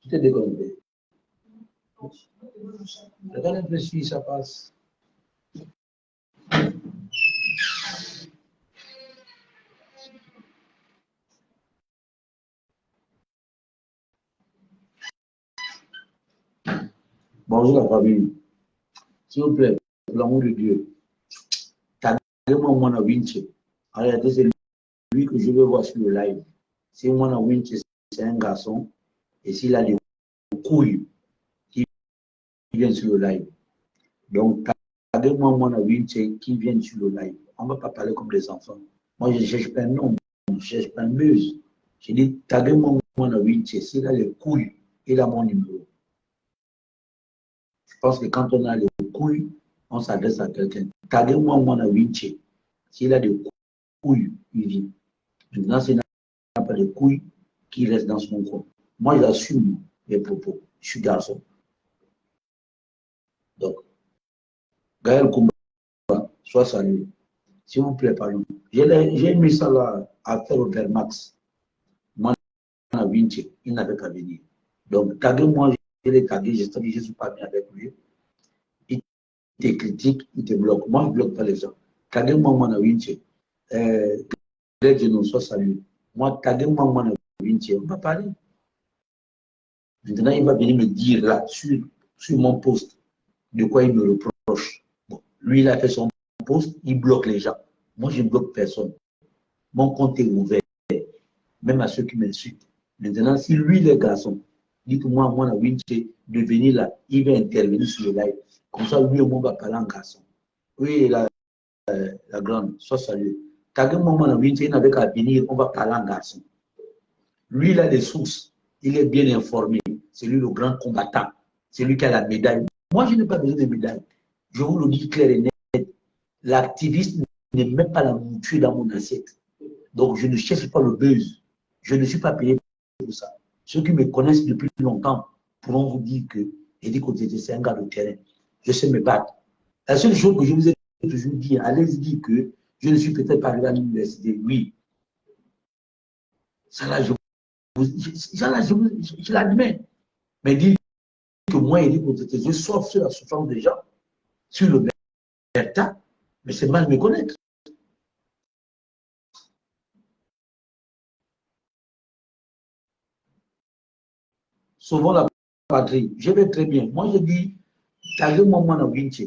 Tu t'es déconnecté. Regarde un peu si ça passe. Bonjour la famille. S'il vous plaît, pour l'amour de Dieu, taguez-moi Mwana Winche. Arrêtez, c'est lui que je veux voir sur le live. Si Mwana Winche, c'est un garçon, et s'il a des couilles qui viennent sur le live. Donc, taguez-moi Mwana Winche qui viennent sur le live. On ne va pas parler comme des enfants. Moi, je ne cherche pas un nom, je ne cherche pas un buzz. J'ai dit, taguez-moi Mwana Winche. S'il a les couilles, il a mon numéro. Je pense que quand on a les couilles, on s'adresse à quelqu'un. Taguez-moi Mwana Winche. S'il a des couilles, il vient. Maintenant, s'il n'a pas de couilles, qu'il reste dans son coin. Moi, j'assume mes propos. Je suis garçon. Donc, Gaël Koumba, sois salué. S'il vous plaît, pardon. J'ai mis ça là à faire au Père Max. Moi, à Vinci, il n'avait qu'à venir. Donc, taguez-moi, je l'ai tagué, je sais que je ne suis pas bien avec lui. Il te critique, il te bloque. Moi, je ne bloque pas les gens. Taguez-moi, moi, à Vinci. Greg Genou, sois salué. Moi, taguez-moi, moi, à Vinci. On va parler. Maintenant, il va venir me dire là, sur mon poste, de quoi il me reproche. Bon, lui, il a fait son poste, il bloque les gens. Moi, je ne bloque personne. Mon compte est ouvert, même à ceux qui m'insultent. Maintenant, si lui, les garçons, dites-moi, moi, la Winche, de venir là, il va intervenir sur le live. Comme ça, lui, on va parler en garçon. Oui, la grande, sois salué. Taguez-moi, moi, la Winche, il n'avait qu'à venir, on va parler en garçon. Lui, il a des sources. Il est bien informé. C'est lui le grand combattant. C'est lui qui a la médaille. Moi, je n'ai pas besoin de médaille. Je vous le dis clair et net. L'activiste n'est même pas la mouture dans mon assiette. Donc, je ne cherche pas le buzz. Je ne suis pas payé pour ça. Ceux qui me connaissent depuis longtemps pourront vous dire que Eddie Koté, c'est un gars de terrain. Je sais me battre. La seule chose que je vous ai toujours dit, allez-y dire que je ne suis peut-être pas arrivé à l'université. Oui. Ça là, je l'admets. Mais dire que moi, Eddie Koté, je souffre sur la souffrance des gens, sur le Bertha, mais c'est mal me connaître. Sauvons la patrie. Je vais très bien. Moi, je dis, taguez-moi Mwana Winche.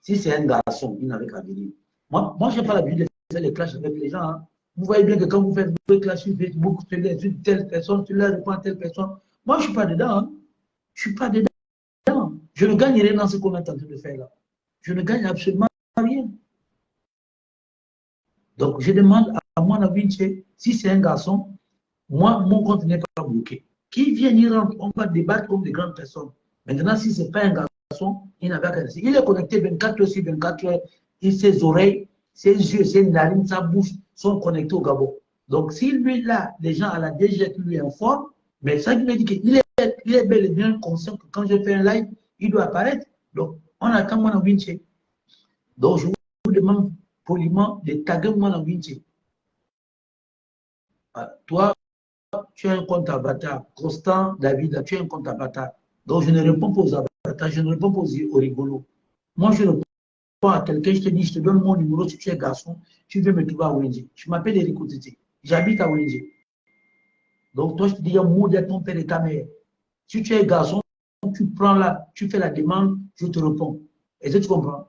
Si c'est un garçon, il n'avait qu'à venir. Moi je n'ai pas l'habitude de faire les clashs avec les gens. Hein. Vous voyez bien que quand vous faites des clashs sur Facebook, tu insultes telle personne, tu leur réponds à telle personne. Moi, je ne suis pas dedans. Hein. Je ne suis pas dedans. Je ne gagne rien dans ce qu'on est en train de faire là. Je ne gagne absolument rien. Donc, je demande à Mwana Winche, si c'est un garçon, moi, mon compte n'est pas bloqué. Qui vient y rentrer, on va débattre comme des grandes personnes. Maintenant, si ce n'est pas un garçon, il n'a pas qu'à dire. Il est connecté 24 heures sur 24 heures, et ses oreilles, ses yeux, ses narines, sa bouche sont connectés au Gabon. Donc, si lui, là, les gens à la DG lui informent, mais ça qui me dit qu'il est bel et bien conscient que quand je fais un live, il doit apparaître. Donc, on attend Mwana Winche. Donc, je vous demande poliment de taguer Mwana Winche. Toi, tu as un compte avatar. Constant, David, tu as un compte avatar. Donc, je ne réponds pas aux avatars, je ne réponds pas aux rigolos. Moi, je réponds à quelqu'un, je te dis, je te donne mon numéro si tu es garçon, tu veux me trouver à Wendy. Je m'appelle Eric Otiti. J'habite à Wendy. Donc, toi, je te dis, il y a un mot d'être ton père et ta mère. Si tu es garçon, tu prends là, tu fais la demande, je te réponds. Est-ce que tu comprends?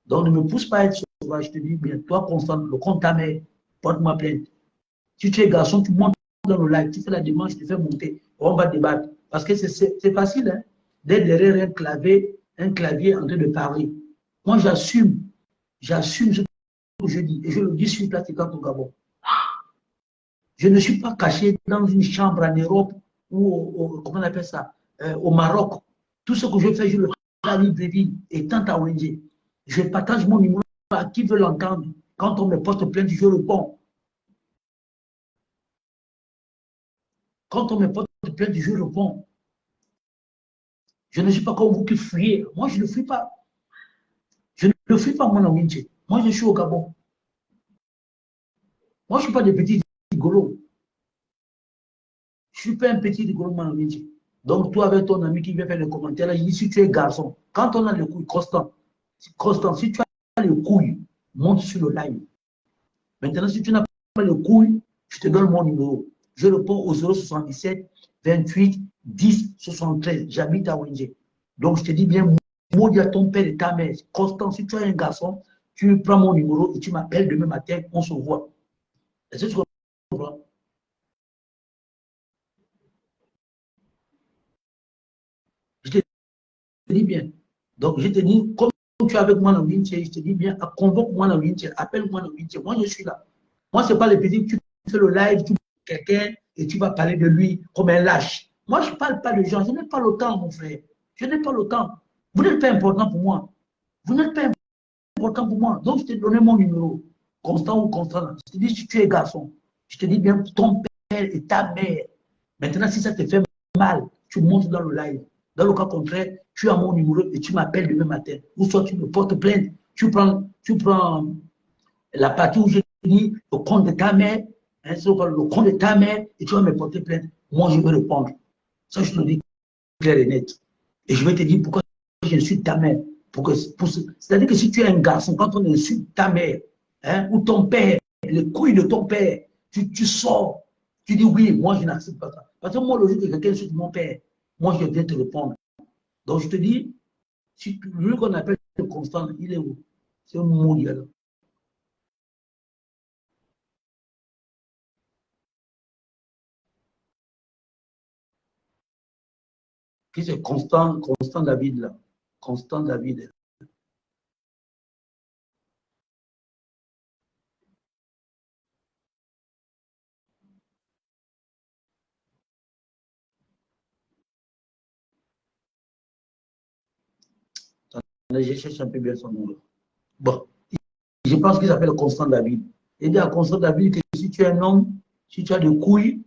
Donc, ne me pousse pas à être sauvage. Je te dis, bien, toi, Constant, le compte ta mère, porte-moi plainte. Si tu es garçon, tu montes dans le live, tu fais la demande, je te fais monter. On va débattre. Parce que c'est facile, hein, d'être derrière un clavier en train de parler. Moi, j'assume ce que je dis. Et je le dis sur place quand au Gabon. Je ne suis pas caché dans une chambre en Europe ou comment on appelle ça, au Maroc. Tout ce que je fais, je le fais à Libreville et tant à ONG. Je partage mon numéro à qui veut l'entendre. Quand on me porte plainte, je réponds. Quand on me porte plainte, je réponds. Je ne suis pas comme vous qui fuyez. Moi, je ne fuis pas. Je ne fuis pas, mon ami. Moi, je suis au Gabon. Moi, je ne suis pas des petits rigolos. suis pas un petit rigolo Manawinchi. Donc, toi, avec ton ami qui vient faire les commentaires, là, je dis, si tu es garçon, quand on a le couille constant, si tu as le couille, monte sur le live. Maintenant, si tu n'as pas le couille, je te donne mon numéro. Je réponds au 077 28 10 73. J'habite à Wenje. Donc, je te dis bien, maudit à ton père et ta mère. Constant, si tu es un garçon, tu prends mon numéro et tu m'appelles demain matin, on se voit. Est-ce que tu comprends? Je te dis bien. Donc, je te dis, comme tu es avec moi dans Wintier, je te dis bien, convoque-moi dans Wintier, appelle-moi dans Wintier. Moi, je suis là. Moi, ce n'est pas le petit, tu fais le live, tu quelqu'un et tu vas parler de lui comme un lâche. Moi, je ne parle pas de gens. Je n'ai pas le temps, mon frère. Je n'ai pas le temps. Vous n'êtes pas important pour moi. Vous n'êtes pas important pour moi. Donc, je t'ai donné mon numéro. Constant ou constant. Je te dis, si tu es garçon, je te dis bien, ton père et ta mère. Maintenant, si ça te fait mal, tu montes dans le live. Dans le cas contraire, tu as mon numéro et tu m'appelles demain matin. Ou soit tu me portes plainte. Tu prends la partie où je dis le compte de ta mère, hein, le compte de ta mère, et tu vas me porter plainte. Moi, je vais répondre. Ça, je te le dis clair et net. Et je vais te dire pourquoi j'insulte ta mère. C'est-à-dire que si tu es un garçon, quand on insulte ta mère, hein, ou ton père, les couilles de ton père, tu sors, tu dis oui, moi je n'accepte pas ça. Parce que moi, le jour que quelqu'un insulte mon père, moi je viens te répondre. Donc je te dis, si lui qu'on appelle Constant, il est où? C'est un mondial. Qui c'est Constant David là? Constant David. Je cherche un peu bien son nom. Bon, je pense qu'il s'appelle Constant David. Il dit à Constant David que si tu es un homme, si tu as des couilles,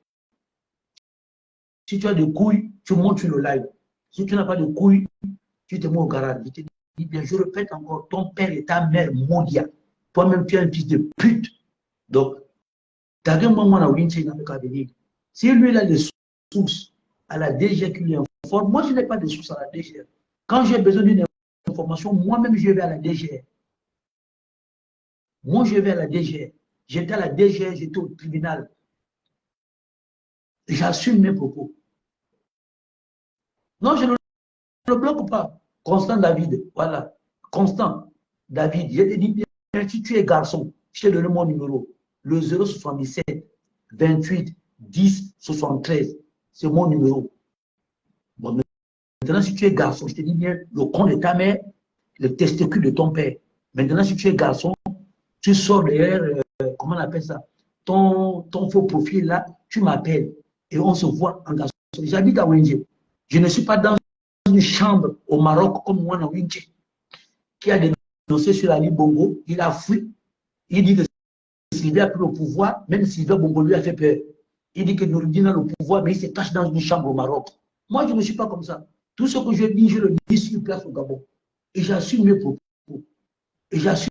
si tu as des couilles, tu montes sur le live. Si tu n'as pas de couilles, tu te mets au garage. Je te dis bien, je répète encore, ton père et ta mère mondiale. Toi-même, tu es un fils de pute. Donc, tu as un moment où il n'a pas venir. Si lui, il a des sources à la DG qui lui informe, moi, je n'ai pas de sources à la DG. Quand j'ai besoin d'une information, moi-même, je vais à la DG. Moi, je vais à la DG. J'étais à la DG, j'étais au tribunal. J'assume mes propos. Non, je ne le bloque pas. Constant David, voilà. Constant David, je te dis bien, si tu es garçon, je t'ai donné mon numéro. Le 077 28 10 73. C'est mon numéro. Bon, maintenant, si tu es garçon, je te dis bien, le compte de ta mère, le testicule de ton père. Maintenant, si tu es garçon, tu sors derrière, comment on appelle ça, ton faux profil là, tu m'appelles et on se voit en garçon. J'habite à Wenje. Je ne suis pas dans une chambre au Maroc comme moi dans Wenje qui a dénoncé sur Ali Bongo. Il a fui. Il dit que Sylvie a pris le pouvoir, même Sylvie Bongo lui a fait peur. Il dit que Nouridine a le pouvoir, mais il se cache dans une chambre au Maroc. Moi, je ne suis pas comme ça. Tout ce que je dis, je le dis sur place au Gabon. Et j'assume mes propos. Et j'assume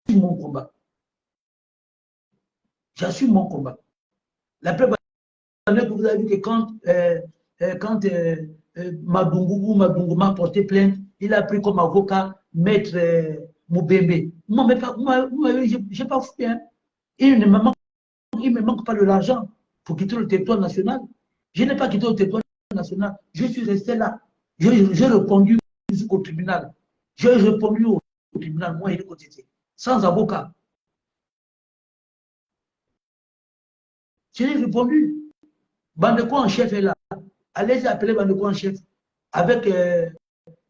mon combat. J'assume mon combat. La preuve que vous avez vu que quand Madungu m'a porté plainte, il a pris comme avocat maître Moubembe. Moi, je n'ai pas foutu. Hein. Il ne me manque pas de l'argent pour quitter le territoire national. Je n'ai pas quitté le territoire national. Je suis resté là. J'ai répondu jusqu'au tribunal. J'ai répondu au tribunal, moi, il est côté. Sans avocat. J'ai répondu. Bandeko en chef est là. Allez appeler Bandeko en chef. Avec,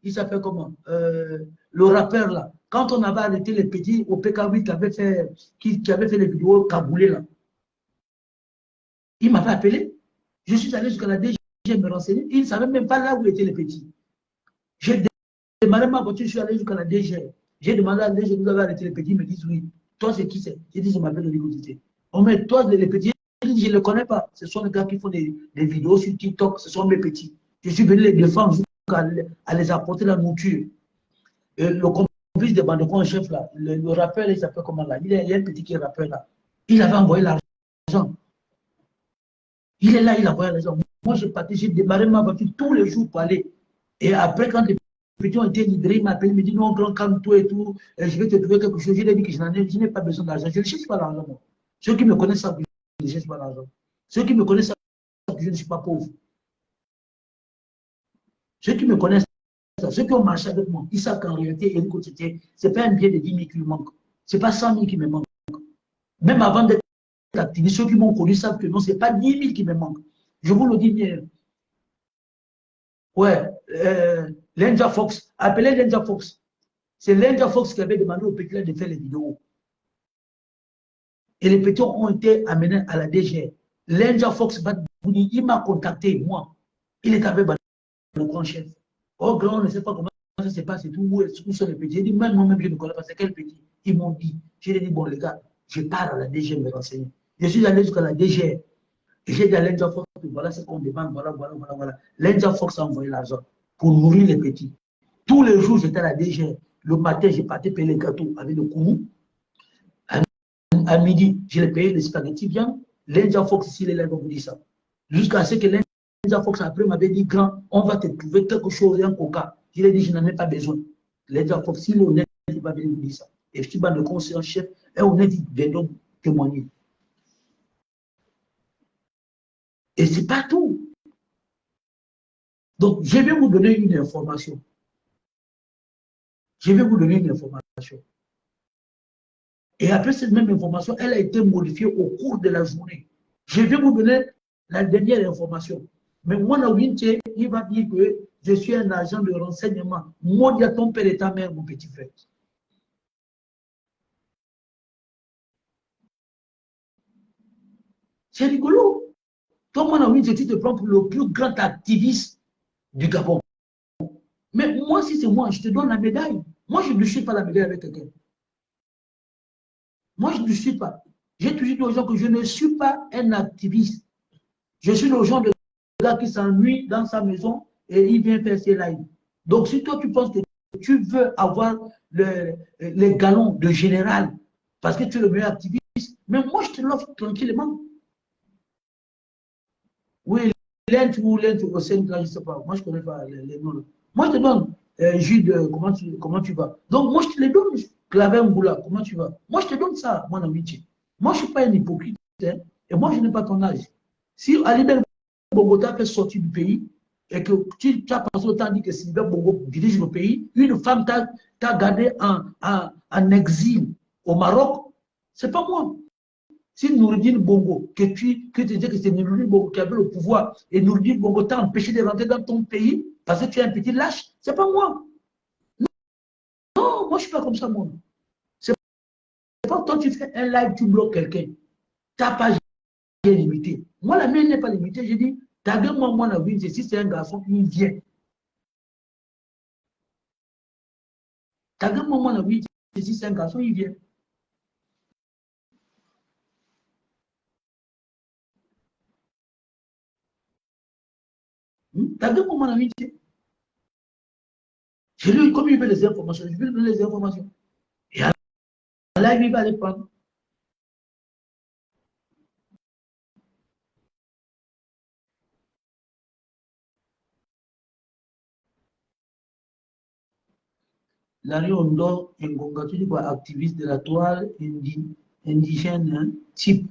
il s'appelle comment le rappeur là. Quand on avait arrêté les petits au PK8 qui avait fait les vidéos caboulées là, il m'avait appelé. Je suis allé jusqu'à la DG me renseigner. Il ne savait même pas là où étaient les petits. J'ai démarré ma voiture, je suis allé jusqu'à la DG. J'ai demandé à la DG, vous avez arrêté les petits. Ils me disent oui. Toi, c'est qui c'est? J'ai dit, je m'appelle Olivier. On met toi, les petits. Je ne les connais pas. Ce sont les gars qui font des vidéos sur TikTok. Ce sont mes petits. Je suis venu les défendre à les apporter la nourriture. Le complice de Bandeko en chef là, le rappeur, il s'appelle comment là? Il y a un petit qui est rappeur là. Il avait envoyé l'argent. Il est là, il a envoyé l'argent. Moi, j'ai démarré ma voiture tous les jours pour aller. Et après, quand les petits ont été libérés, il m'a appelé, il me dit non, grand, calme-toi et tout, et je vais te trouver quelque chose. Je lui ai dit que je n'ai pas besoin d'argent. Je ne cherche pas l'argent, moi. Ceux qui me connaissent savent que je ne cherche pas l'argent. Ceux qui me connaissent savent que je ne suis pas pauvre. Ceux qui me connaissent, ceux qui ont marché avec moi, ils savent qu'en réalité, ce n'est pas un bien de 10 000 qui me manque. Ce n'est pas 100 000 qui me manque. Même avant d'être activiste, ceux qui m'ont connu savent que non, ce n'est pas 10 000 qui me manque. Je vous le dis bien. Ouais, Lenja Fox, appelez Lenja Fox. C'est Lenja Fox qui avait demandé aux petits de faire les vidéos. Et les petits ont été amenés à la DG. Lenja Fox, il m'a contacté, moi. Il est avec le grand chef. Oh, grand, on ne sait pas comment ça se passe et tout. Où sont les petits? J'ai dit, même moi-même, je ne connais pas. C'est quel petit? Ils m'ont dit. J'ai dit, bon, les gars, je pars à la DG me renseigner. Je suis allé jusqu'à la DG. Et j'ai dit à Lenja Fox, voilà ce qu'on demande, voilà. Lenja Fox a envoyé l'argent pour nourrir les petits. Tous les jours, j'étais à la DG. Le matin, j'ai parti payer les gâteaux avec le koumou. À midi, je l'ai payé les spaghettis viande. Lenja Fox, ici, les lèvres vous dire ça. Jusqu'à ce que Lenja Fox, après, m'avait dit, grand, on va te trouver quelque chose, un coca. Je lui ai dit, je n'en ai pas besoin. Lenja Fox, s'il est honnête, il va venir vous dire ça. Et je suis le conseiller en chef, est honnête, il vient donc témoigner. Et ce n'est pas tout. Donc, je vais vous donner une information. Je vais vous donner une information. Et après cette même information, elle a été modifiée au cours de la journée. Je vais vous donner la dernière information. Mais moi, il va dire que je suis un agent de renseignement. Moi, il y a ton père et ta mère, mon petit frère. C'est rigolo. Toi, moi, tu te prends pour le plus grand activiste du Gabon. Mais moi, si c'est moi, je te donne la médaille. Moi, je ne suis pas la médaille avec quelqu'un. Moi, je ne suis pas. J'ai toujours dit aux gens que je ne suis pas un activiste. Je suis le genre de gars qui s'ennuie dans sa maison et il vient faire ses lives. Donc, si toi, tu penses que tu veux avoir les galons de général parce que tu es le meilleur activiste, mais moi, je te l'offre tranquillement. Oui, l'Inde ou l'Inde au centre, je ne sais pas. Moi, je ne connais pas les noms. Moi, je te donne Jude, comment tu vas. Donc, moi, je te les donne. Claver Mboula, comment tu vas. Moi, je te donne ça, mon amitié. Moi, je ne suis pas un hypocrite. Hein, et moi, je n'ai pas ton âge. Si Alibert Bongo t'a fait sortir du pays et que tu as passé autant dit que Sylvain Bongo dirige le pays, une femme t'a gardé en exil au Maroc, ce n'est pas moi. Si Noureddin Bongo, que tu dis que c'est Noureddin Bongo qui avait le pouvoir et Noureddin Bongo t'a empêché de rentrer dans ton pays parce que tu es un petit lâche, ce n'est pas moi. Non, moi je ne suis pas comme ça, moi. C'est pas toi, tu fais un live, tu bloques quelqu'un. Ta page est limitée. Moi, la mienne n'est pas limitée. Je dis, taguez-moi, moi, la vie, si c'est un garçon, il vient. Taguez-moi, moi, la vie, si c'est un garçon, il vient. Taguez-moi, moi, la vie. Je lui, comme il veut les informations, je vais lui donner les informations. Et à la live, il va les prendre. Larry Ondo Ngonga, tu dis quoi, activiste de la toile indigène, hein, type.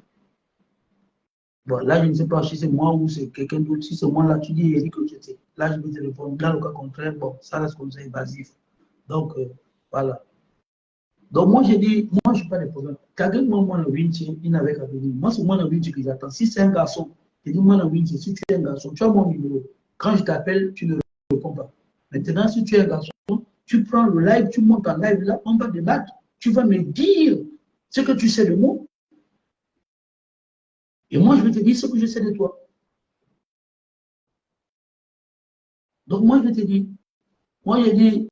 Bon, là, je ne sais pas si c'est moi ou c'est quelqu'un d'autre. Si c'est moi, là, tu dis Eric, je sais. Là, je vais te répondre. Dans le cas contraire, bon, ça reste comme ça, évasif. Donc, voilà. Donc, moi, j'ai dit, moi, je ne suis pas de problème. Quelqu'un, moi, le Vinci, il n'avait qu'à venir. Moi, c'est moi, le Vinci que j'attends. Si c'est un garçon, je dis, moi, le Vinci, si tu es un garçon, tu as mon numéro. Quand je t'appelle, tu ne réponds pas. Maintenant, si tu es un garçon, tu prends le live, tu montes en live, là, on va débattre. Tu vas me dire ce que tu sais de moi. Et moi, je vais te dire ce que je sais de toi. Donc, moi, je te dis, moi, je dis,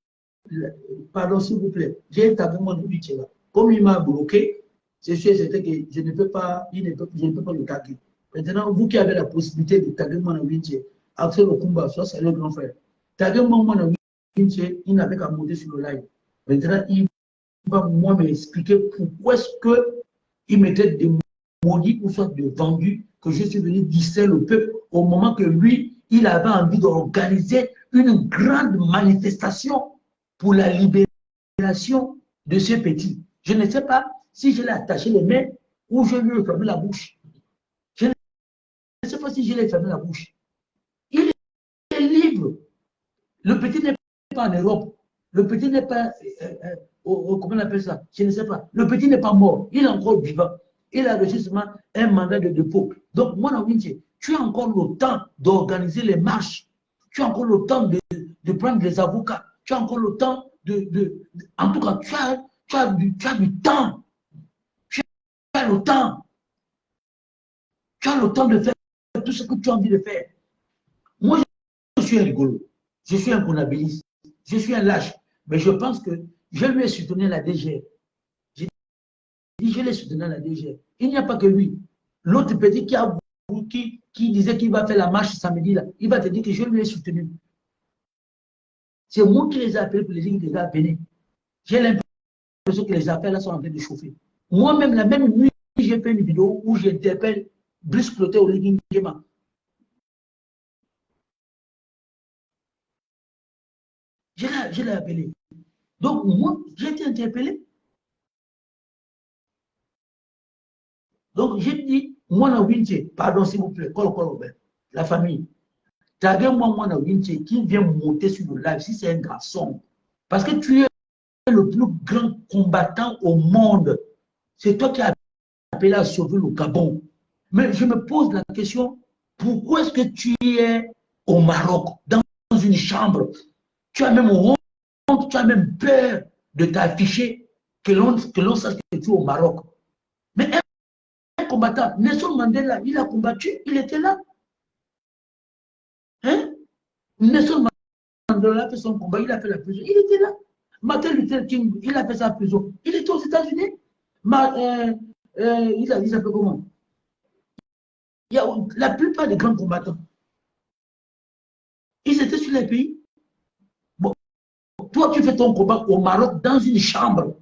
pardon, s'il vous plaît, j'ai tagué mon Vinci là. Comme il m'a bloqué, c'est sûr, c'était que je ne peux pas, je ne peux pas le taguer. Maintenant, vous qui avez la possibilité de taguer mon Vinci, Axel Okumba, soit c'est le grand frère. Taguer mon Vinci, il n'avait qu'à monter sur le live. Maintenant, il va moi m'expliquer pourquoi est-ce qu'il mettait des maudits ou soit de vendus que je suis venu distraire le peuple au moment que lui, il avait envie d'organiser une grande manifestation pour la libération de ce petit. Je ne sais pas si je l'ai attaché les mains ou je lui ai fermé la bouche. Je ne sais pas si je lui ai fermé la bouche. Il est libre. Le petit n'est pas en Europe. Le petit n'est pas, comment on appelle ça? Je ne sais pas. Le petit n'est pas mort. Il est encore vivant. Il a reçu seulement un mandat de dépôt. Donc, moi, tu as encore le temps d'organiser les marches. Tu as encore le temps de prendre les avocats. Tu as encore le temps en tout cas, tu as du temps. Tu as le temps. Tu as le temps de faire tout ce que tu as envie de faire. Moi, je suis un rigolo. Je suis un comptabiliste. Je suis un lâche. Mais je pense que je lui ai soutenu la DG. J'ai dit, je l'ai soutenu la DG. Il n'y a pas que lui. L'autre petit qui disait qu'il va faire la marche samedi, là, il va te dire que je lui ai soutenu. C'est moi qui les ai appelés pour les dire qu'ils les appelés. J'ai l'impression que les appels là sont en train de chauffer. Moi-même, la même nuit, j'ai fait une vidéo où j'interpelle Brice Clotet au Ligue Ngema. Je l'ai appelé. Donc, moi, j'ai été interpellé. Donc, j'ai dit, moi, pardon, s'il vous plaît, la famille, taguez-moi, qui vient monter sur le live, si c'est un garçon. Parce que tu es le plus grand combattant au monde. C'est toi qui as appelé à sauver le Gabon. Mais je me pose la question, pourquoi est-ce que tu es au Maroc, dans une chambre? Tu as même honte, tu as même peur de t'afficher, que l'on sache que tu es au Maroc. Mais un combattant, Nelson Mandela, il a combattu, il était là. Hein? Nelson Mandela a fait son combat, il a fait la prison, il était là. Martin Luther King, il a fait sa prison, il était aux États-Unis. Il s'appelle comment? La plupart des grands combattants, ils étaient sur les pays. Bon, toi, tu fais ton combat au Maroc dans une chambre.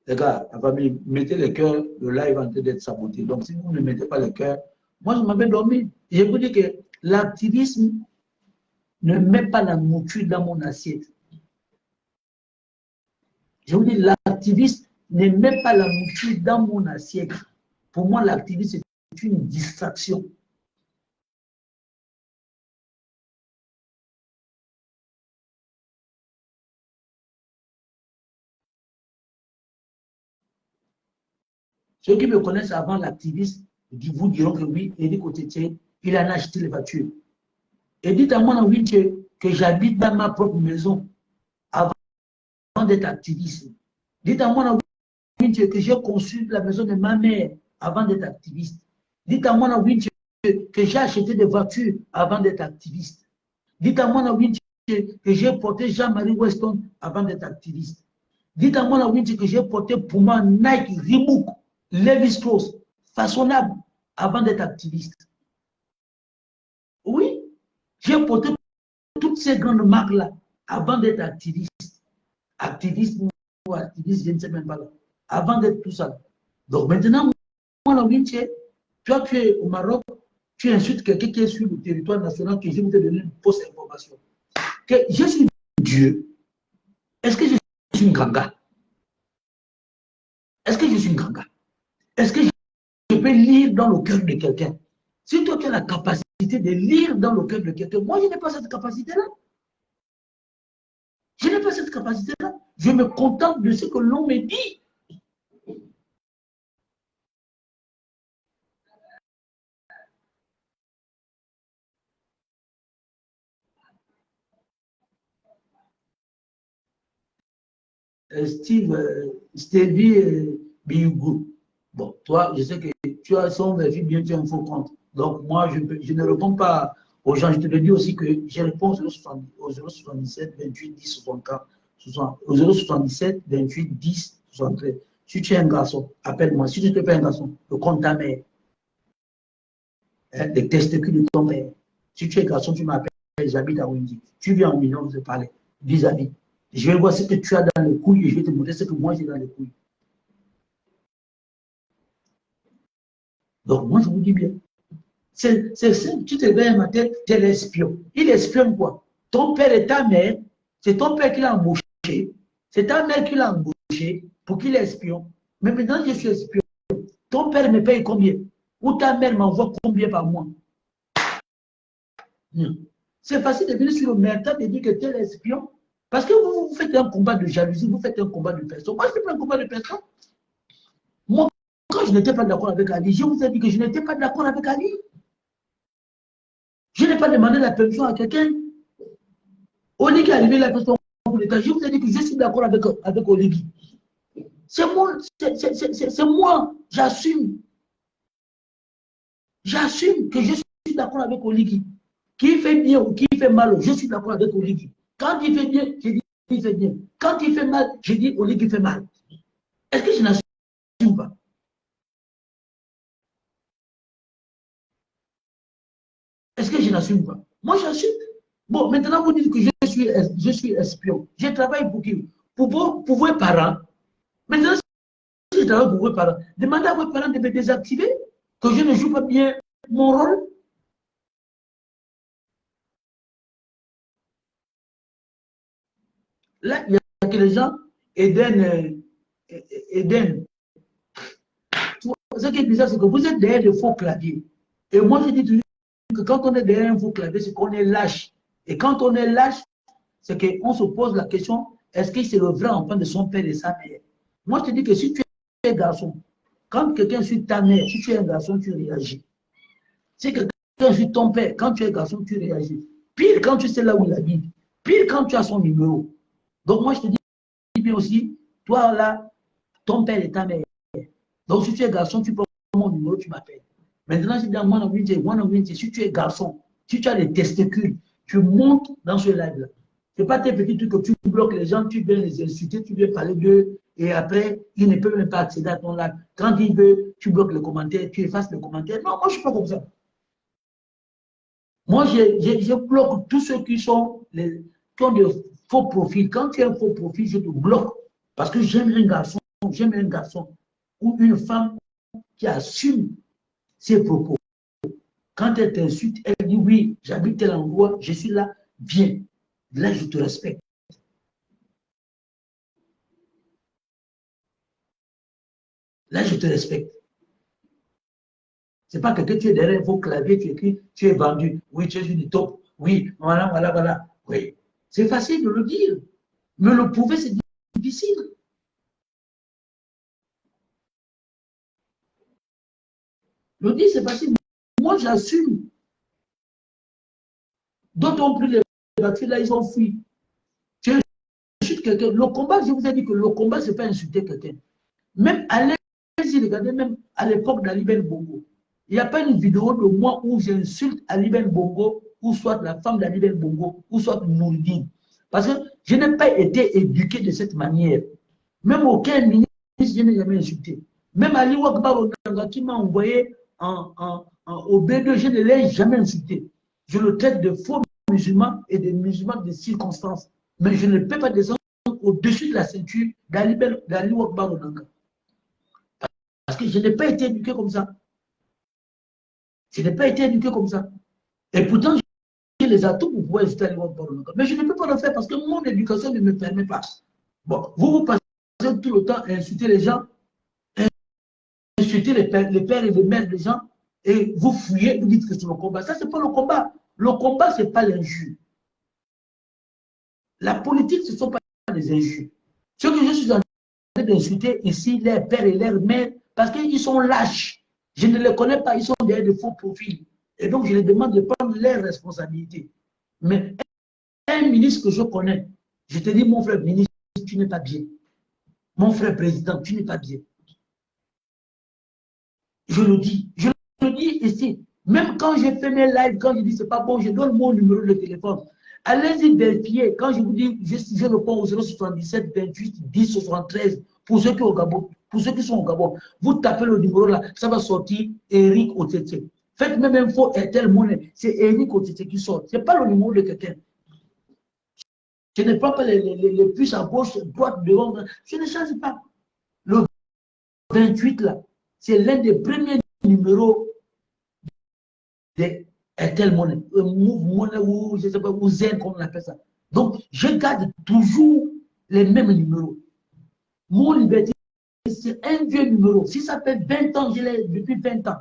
Les gars, la famille, mettez les cœurs, le live en train d'être saboté. Donc, si vous ne mettez pas les cœurs, moi, je m'avais dormi. Je vous dis que l'activisme ne met pas la mouture dans mon assiette. Je vous dis, l'activisme ne met pas la mouture dans mon assiette. Pour moi, l'activisme, c'est une distraction. Ceux qui me connaissent avant l'activisme vous diront que oui, Éric Otettié, il a acheté les voitures. Et dites à moi, oui, que j'habite dans ma propre maison avant d'être activiste. Dites à moi, oui, que j'ai conçu la maison de ma mère avant d'être activiste. Dites à moi, oui, que j'ai acheté des voitures avant d'être activiste. Dites à moi, oui, que j'ai porté Jean-Marie Weston avant d'être activiste. Dites à moi, oui, que j'ai porté Puma, Nike, Reebok, Levi-Strauss, façonnable avant d'être activiste. Oui, j'ai porté toutes ces grandes marques-là avant d'être activiste. Activiste ou activiste, je ne sais même pas. Avant d'être tout ça. Donc maintenant, moi, la Winche, toi, tu es au Maroc, tu insultes quelqu'un qui est sur le territoire national, que je vais te donner une fausse information. Que je suis Dieu. Est-ce que je suis une ganga? Est-ce que je suis une ganga? Est-ce que je peux lire dans le cœur de quelqu'un? Si toi, tu as la capacité de lire dans le cœur de quelqu'un, moi, je n'ai pas cette capacité-là. Je n'ai pas cette capacité-là. Je me contente de ce que l'on me dit. Stevie Biyougou. Bon, toi, je sais que tu as son vie bien, tu as un faux compte. Donc, moi, je ne réponds pas aux gens. Je te le dis aussi que je réponds au 077 28 10 64, au 077 28 10 73. Si tu es un garçon, appelle-moi. Si tu ne es pas un garçon, le compte ta mère. Les testicules de ton père. Si tu es garçon, tu m'appelles, fait, j'habite à Wendy. Tu viens en million, vous parler vis-à-vis. Je vais voir ce que tu as dans les couilles et je vais te montrer ce que moi j'ai dans les couilles. Donc, moi, je vous dis bien. C'est simple. Tu te réveilles un matin, tu es l'espion. Il espionne quoi? Ton père et ta mère, c'est ton père qui l'a embauché. C'est ta mère qui l'a embauché pour qu'il espion. Mais maintenant, je suis espion. Ton père me paye combien? Ou ta mère m'envoie combien par mois? C'est facile de venir sur le mercat et dire que tu es l'espion. Parce que vous faites un combat de jalousie, vous faites un combat de personne. Moi, je ne fais pas un combat de personne. Moi, quand je n'étais pas d'accord avec Ali, je vous ai dit que je n'étais pas d'accord avec Ali. Je n'ai pas demandé la permission à quelqu'un. Oligui est arrivé la question pour l'État. Je vous ai dit que je suis d'accord avec Oligui. C'est moi, j'assume. J'assume que je suis d'accord avec Oligui. Qui fait bien ou qui fait mal, je suis d'accord avec Oligui. Quand il fait bien, je dis il fait bien. Quand il fait mal, je dis Oligui fait mal. Est-ce que je n'assume pas? Est-ce que je n'assume pas? Moi, j'assume. Bon, maintenant, vous dites que je suis espion. Je travaille pour qui? Pour vos parents. Maintenant, si je travaille pour vos parents, demandez à vos parents de me désactiver, que je ne joue pas bien mon rôle. Là, il y a que les gens, Eden. Ce qui est bizarre, c'est que vous êtes derrière de faux claviers. Et moi, je dis toujours que quand on est derrière un faux clavier, c'est qu'on est lâche. Et quand on est lâche, c'est qu'on se pose la question, est-ce que c'est le vrai enfant de son père et de sa mère? Moi, je te dis que si tu es un garçon, quand quelqu'un suit ta mère, si tu es un garçon, tu réagis. Si quelqu'un suit ton père, quand tu es un garçon, tu réagis. Pire quand tu sais là où il habite. Pire quand tu as son numéro. Donc, moi, je te dis bien aussi, toi là, ton père et ta mère. Donc, si tu es garçon, tu prends mon numéro, tu m'appelles. Maintenant, si dans mon communauté, si tu es garçon, si tu as des testicules, tu montes dans ce live-là. Ce n'est pas tes petits trucs que tu bloques les gens, tu viens les insulter, tu viens parler d'eux, et après, ils ne peuvent même pas accéder à ton live. Quand ils veulent, tu bloques les commentaires, tu effaces les commentaires. Non, moi, je ne suis pas comme ça. Moi, je bloque tous ceux qui ont des faux profils. Quand tu as un faux profil, je te bloque. Parce que j'aime un garçon ou une femme qui assume ses propos. Quand elle t'insulte, elle dit oui, j'habite tel endroit, je suis là, viens. Là, je te respecte. Là, je te respecte. Ce n'est pas que tu es derrière vos claviers, tu écris, tu es vendu. Oui, tu es une top. Oui, voilà, voilà, voilà. Oui. C'est facile de le dire. Mais le prouver, c'est difficile. Le dire, c'est facile. Moi, j'assume. D'autres ont pris les batteries, là, ils ont fui. Tu insultes quelqu'un. Le combat, je vous ai dit que le combat, ce n'est pas insulter quelqu'un. Même allez-y, regardez, même à l'époque d'Ali Ben Bongo. Il n'y a pas une vidéo de moi où j'insulte Ali Ben Bongo, ou soit la femme d'Ali Ben Bongo, ou soit Nouridine. Parce que je n'ai pas été éduqué de cette manière. Même aucun ministre, je n'ai jamais insulté. Même Ali Wakbar Odanga qui m'a envoyé au B2, je ne l'ai jamais insulté. Je le traite de faux musulmans et de musulmans de circonstances. Mais je ne peux pas descendre au-dessus de la ceinture d'Ali Wakbar Odanga. Parce que je n'ai pas été éduqué comme ça. Je n'ai pas été éduqué comme ça. Et pourtant, j'ai les atouts pour pouvoir insulter Ali Wakbar Odanga. Mais je ne peux pas le faire parce que mon éducation ne me permet pas. Bon, vous passez tout le temps à insulter les gens, insulter les pères et les mères des gens, et vous fouillez, vous dites que c'est le combat. Ça, ce n'est pas le combat. Le combat, ce n'est pas l'injure. La politique, ce ne sont pas des injures. Ce que je suis en train d'insulter ici, les pères et les mères, parce qu'ils sont lâches. Je ne les connais pas, ils sont derrière de faux profils. Et donc, je les demande de prendre leurs responsabilités. Mais un ministre que je connais, je te dis, mon frère ministre, tu n'es pas bien. Mon frère président, tu n'es pas bien. Je le dis ici. Même quand j'ai fait mes lives, quand je dis c'est pas bon, je donne mon numéro de téléphone. Allez-y vérifier. Quand je vous dis, je réponds au 077 28 10 73 pour ceux qui sont au Gabon. Pour ceux qui sont au Gabon, vous tapez le numéro là, ça va sortir Eric Otete. Faites même info Airtel Money. C'est Eni Kotite qui sort. Ce n'est pas le numéro de quelqu'un. Je ne prends pas les puces à gauche, droite, devant. Je ne change pas. Le 28, là, c'est l'un des premiers numéros de Airtel Money. Move Money ou je ne sais pas, ou Zen, comme on appelle ça. Donc, je garde toujours les mêmes numéros. Mon Liberté, c'est un vieux numéro. Si ça fait 20 ans, je l'ai depuis 20 ans.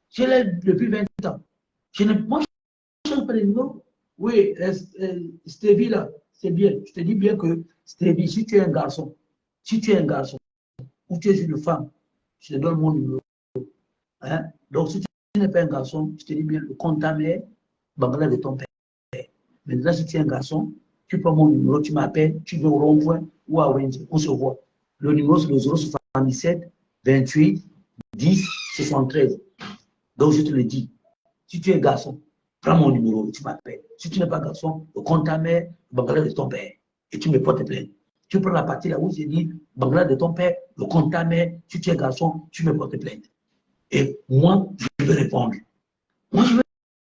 Je l'ai depuis 20 ans. Moi, je ne change pas les numéros. Oui, Stevie, là, c'est bien. Je te dis bien que Stevie, si tu es un garçon, ou tu es une femme, je te donne mon numéro. Hein? Donc, si tu n'es pas un garçon, je te dis bien, le compte ta mère, Bangla de ton père. Maintenant, si tu es un garçon, tu prends mon numéro, tu m'appelles, tu viens au rond-point ou à Wendy, on se voit. Le numéro, c'est le 077 28 10 73. Donc, je te le dis. Si tu es garçon, prends mon numéro, tu m'appelles. Si tu n'es pas garçon, le compte ta mère, Bangla de ton père. Et tu me portes plainte. Tu prends la partie là où j'ai dit Bangla de ton père, le compte ta mère. Si tu es garçon, tu me portes plainte. Et moi, je vais répondre. Moi, je vais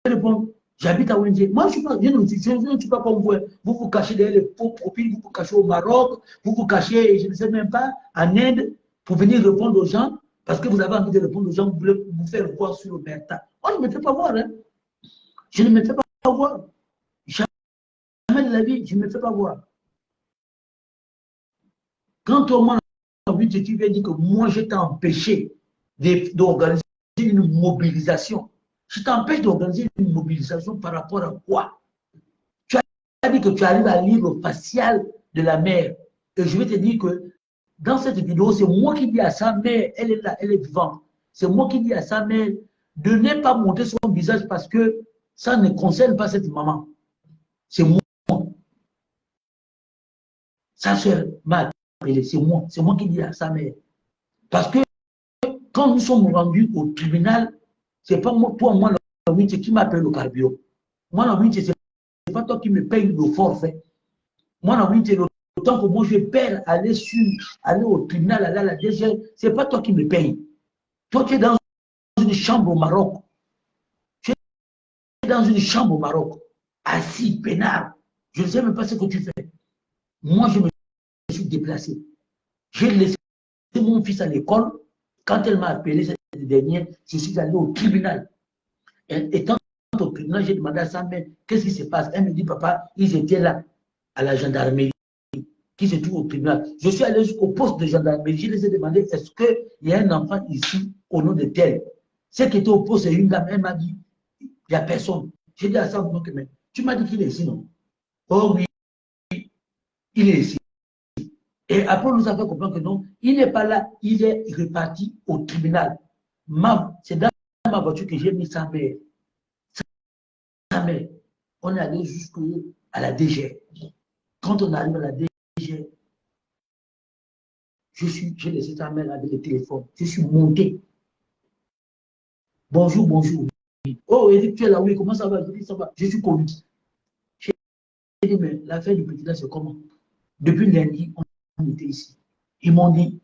répondre. J'habite à Wendy. Moi, je ne suis pas comme vous. Vous vous cachez derrière les faux profils, vous vous cachez au Maroc, vous vous cachez, je ne sais même pas, en Inde, pour venir répondre aux gens, parce que vous avez envie de répondre aux gens, vous voulez vous faire voir sur le Bertha. Moi, je ne me fais pas voir. Hein. Je ne me fais pas voir. Jamais de la vie, je ne me fais pas voir. Quand on m'a envie de dire que moi, je t'ai empêché d'organiser une mobilisation. Je t'empêche d'organiser une mobilisation par rapport à quoi? Tu as dit que tu arrives à lire le facial de la mère. Et je vais te dire que dans cette vidéo, c'est moi qui dis à sa mère, elle est là, elle est vivante. C'est moi qui dis à sa mère de ne pas montrer son visage parce que ça ne concerne pas cette maman. C'est moi. Sa soeur m'a appelé, c'est moi qui dis à sa mère. Parce que quand nous sommes rendus au tribunal, c'est pas moi, toi, moi, la Winche qui m'appelle le carburant. Moi, la Winche, c'est pas toi qui me paye le forfait. Moi, la Winche, le temps que moi je perds aller au tribunal, aller à la DG, c'est pas toi qui me paye. Toi, tu es dans une chambre au Maroc. Tu es dans une chambre au Maroc, assis, peinard. Je ne sais même pas ce que tu fais. Moi, je me suis déplacé. J'ai laissé mon fils à l'école. Quand elle m'a appelé cette dernière, je suis allé au tribunal. Étant au tribunal, j'ai demandé à sa mère, qu'est-ce qui se passe? Elle me dit, papa, ils étaient là, à la gendarmerie, qui se trouve au tribunal. Je suis allé jusqu'au poste de gendarmerie, je les ai demandé, est-ce qu'il y a un enfant ici au nom de tel? Celle qui était au poste, c'est une dame, elle m'a dit, il n'y a personne. J'ai dit à ça, mais tu m'as dit qu'il est ici, non? Oh oui, il est ici. Et après, nous avons compris que non, il n'est pas là, il est reparti au tribunal. C'est dans ma voiture que j'ai mis sa mère. Sa mère. On est allé jusqu'à la DG. Quand on arrive à la DG, j'ai laissé sa mère avec le téléphone. Je suis monté. Bonjour, bonjour. Oh, Eric, tu es là, oui, comment ça va? Je dis, ça va. Je suis connu. J'ai dit, mais l'affaire du petit là, c'est comment? Depuis lundi, on était ici. Ils m'ont dit,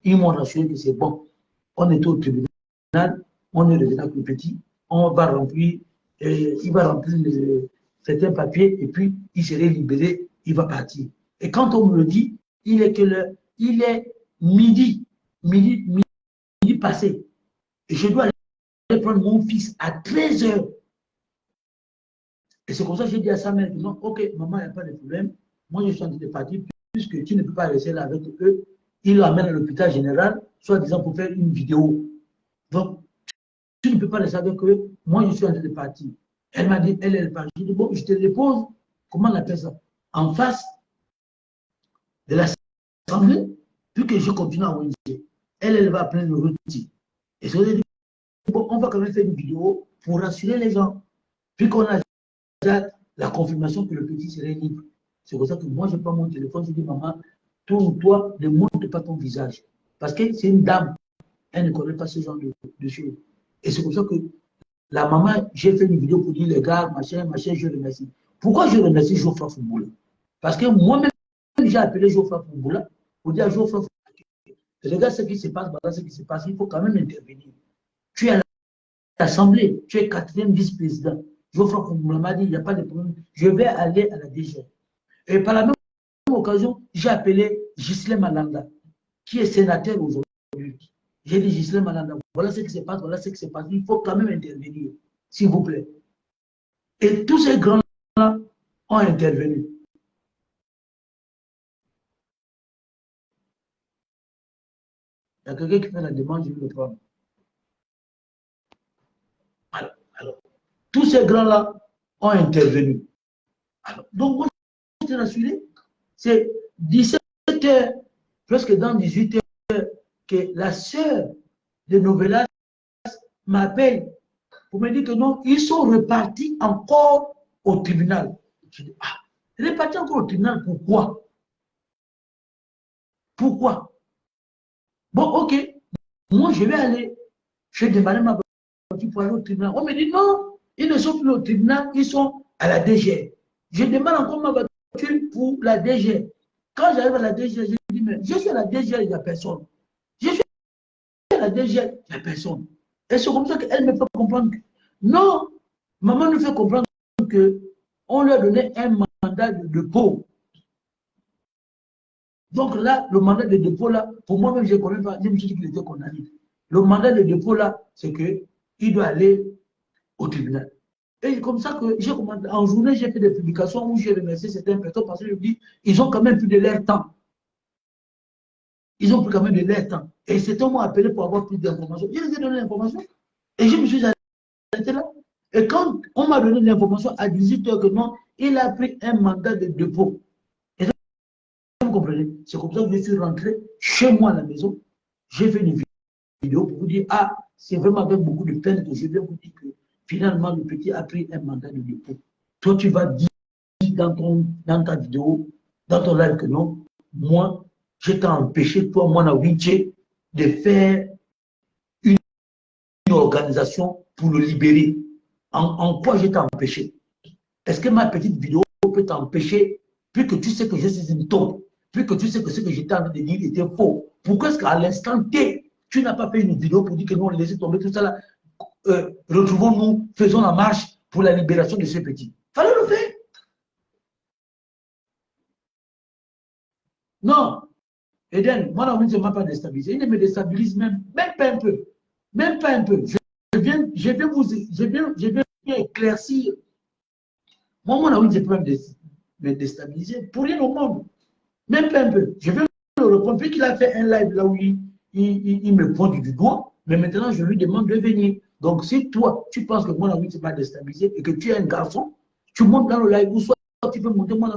ils m'ont rassuré que c'est bon. On était au tribunal, on est revenu avec le petit, on va remplir, il va remplir certains papiers et puis il serait libéré, il va partir. Et quand on me le dit, il est midi passé. Et je dois aller prendre mon fils à 13 h. Et c'est comme ça que j'ai dit à sa mère, non, ok, maman, il n'y a pas de problème. Moi, je suis en train de partir, puisque tu ne peux pas rester là avec eux. Il l'amène à l'hôpital général, soit disant pour faire une vidéo. Donc, tu ne peux pas rester avec eux. Moi, je suis en train de partir. Elle m'a dit, elle est partie. Je dis, bon, je te dépose, comment on appelle ça? En face de l'Assemblée, puis que je continue à ONG. Elle va prendre le rôti. Et je lui ai dit, bon, on va quand même faire une vidéo pour rassurer les gens. Puis qu'on a la confirmation que le petit serait libre. C'est pour ça que moi, je prends mon téléphone, je dis, maman, tourne-toi, ne montre pas ton visage. Parce que c'est une dame, elle ne connaît pas ce genre de choses. Et c'est pour ça que la maman, j'ai fait une vidéo pour dire, les gars, machin, je remercie. Pourquoi je remercie Geoffroy Fouboula? Parce que moi-même, j'ai appelé Geoffroy Fouboula pour dire à Geoffroy Fouboula, regarde ce qui se passe, voilà ce qui se passe, il faut quand même intervenir. Tu es à l'Assemblée, tu es 4e vice-président. Geoffroy Fongoulama m'a dit, il n'y a pas de problème, je vais aller à la DG. Et par la même occasion, j'ai appelé Ghislain Malanda, qui est sénateur aujourd'hui. J'ai dit, Ghislain Malanda, voilà ce qui se passe, voilà ce qui se passe, il faut quand même intervenir, s'il vous plaît. Et tous ces grands-là ont intervenu. Il y a quelqu'un qui fait la demande, je vais le prendre. Alors, tous ces grands-là ont intervenu. Alors, donc, moi, je suis rassuré. C'est 17 h, presque dans 18 h, que la sœur de Novelas m'appelle pour me dire que non, ils sont repartis encore au tribunal. Je dis, ah, repartis encore au tribunal, pourquoi? Pourquoi? Bon, ok, moi je vais aller, je vais démarrer ma voiture pour aller au tribunal. On me dit non, ils ne sont plus au tribunal, ils sont à la DG. Je démarre encore ma voiture pour la DG. Quand j'arrive à la DG, je dis, mais je suis à la DG, il n'y a personne. Je suis à la DG, il n'y a personne. Et c'est comme ça qu'elle me fait comprendre que non, maman nous fait comprendre qu'on lui a donné un mandat de dépôt. Donc là, le mandat de dépôt, là, pour moi-même, je ne connais pas, je me suis dit qu'il était condamné. Le mandat de dépôt, là, c'est qu'il doit aller au tribunal. Et comme ça que j'ai commencé, en journée, j'ai fait des publications où j'ai remercié certaines personnes parce que je me dis, ils ont quand même plus de leur temps. Ils ont plus quand même de leur temps. Et certains m'ont appelé pour avoir plus d'informations. Je les ai donné l'information. Et je me suis arrêté là. Et quand on m'a donné l'information à 18 h que non, il a pris un mandat de dépôt. Et ça, vous comprenez? C'est comme ça que je suis rentré chez moi à la maison. J'ai fait une vidéo pour vous dire, ah, c'est vraiment avec beaucoup de peine que je viens vous dire que finalement, le petit a pris un mandat de dépôt. Toi, tu vas dire dans ta vidéo, dans ton live que non, moi, je t'ai empêché, toi, moi, de faire une organisation pour le libérer. En quoi je t'ai empêché? Est-ce que ma petite vidéo peut t'empêcher, puisque tu sais que je suis une taupe, puisque tu sais que ce que j'étais en train de dire était faux? Pourquoi est-ce qu'à l'instant T, tu n'as pas fait une vidéo pour dire que nous, on laisse tomber tout ça là, retrouvons-nous, faisons la marche pour la libération de ce petit? Fallait le faire. Non. Eden, moi, la ne m'a pas déstabilisé. Il ne me déstabilise même pas un peu. Même pas un peu. Je viens éclaircir. Moi, la je peux me déstabiliser pour rien au monde. Même pas un peu. Je vais le répondre. Puis qu'il a fait un live là où il me pointe du doigt, mais maintenant, je lui demande de venir. Donc, si toi, tu penses que moi, la ne pas déstabilisé et que tu es un garçon, tu montes dans le live ou soit tu peux monter moi, la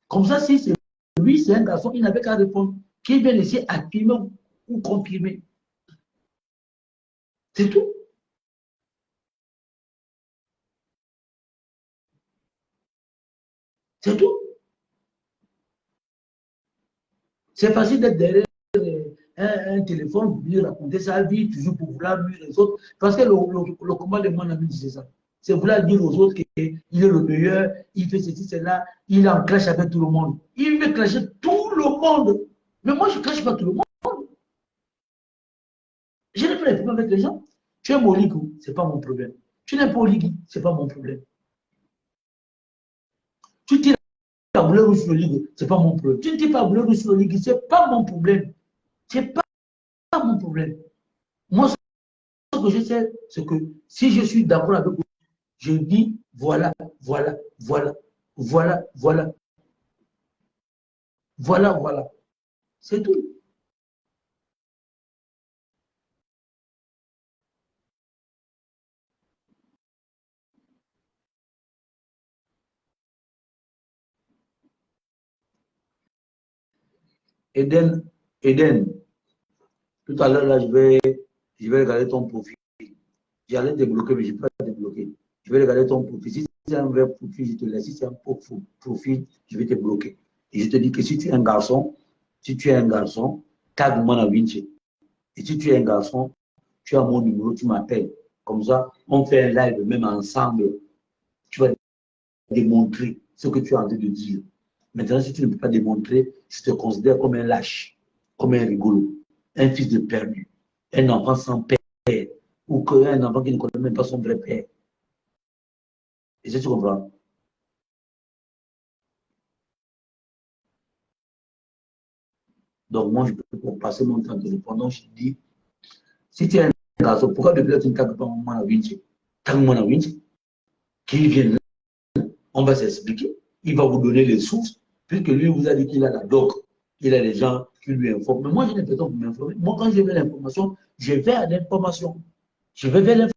comme ça, si c'est lui, c'est un garçon, il n'avait qu'à répondre. Qu'il vient laisser affirmer ou confirmer. C'est tout. C'est tout. C'est facile d'être derrière un téléphone pour lui raconter sa vie, toujours pour vouloir nuire les autres. Parce que le combat de mon ami, c'est ça. C'est vouloir dire aux autres qu'il est le meilleur, il fait ceci, cela, il est en clash avec tout le monde. Il veut clasher tout le monde. Mais moi, je ne clash pas tout le monde. Je n'ai pas de problème avec les gens. Tu es Moligou, ce n'est pas mon problème. Tu n'es pas Oligui, ce n'est pas mon problème. Tu tires la bouleur sur le ligue, ce n'est pas mon problème. Tu ne tires pas la bouleur sur le ligue, ce n'est pas mon problème. Ce n'est pas mon problème. Moi, ce que je sais, c'est que si je suis d'accord avec vous, je dis voilà, voilà, voilà, voilà, voilà, voilà, voilà. C'est tout. Eden, Eden, tout à l'heure, là, je vais regarder ton profil. J'allais débloquer, mais je ne peux pas débloquer. Je vais regarder ton profil. Si c'est un vrai profil, je te laisse. Si c'est un faux profil, je vais te bloquer. Et je te dis que si tu es un garçon, tag-moi à Vinci. Et si tu es un garçon, tu as mon numéro, tu m'appelles. Comme ça, on fait un live même ensemble. Tu vas démontrer ce que tu es en train de dire. Maintenant, si tu ne peux pas démontrer, je te considère comme un lâche, comme un rigolo. un fils de perdu, un enfant sans père, ou un enfant qui ne connaît même pas son vrai père. Et c'est ce qu'on comprends. Donc, moi, je peux passer mon temps de répondre. Je dis, si tu es un garçon, pourquoi depuis là, tu ne tapes pas mon Winchi? Tape mon Winchi, qui vient, on va s'expliquer. Il va vous donner les sources, puisque lui vous a dit qu'il a la doc. Il a des gens qui lui informent. Mais moi, j'ai l'impression pour m'informer. Moi, quand je veux l'information, je vais à l'information. Je vais vers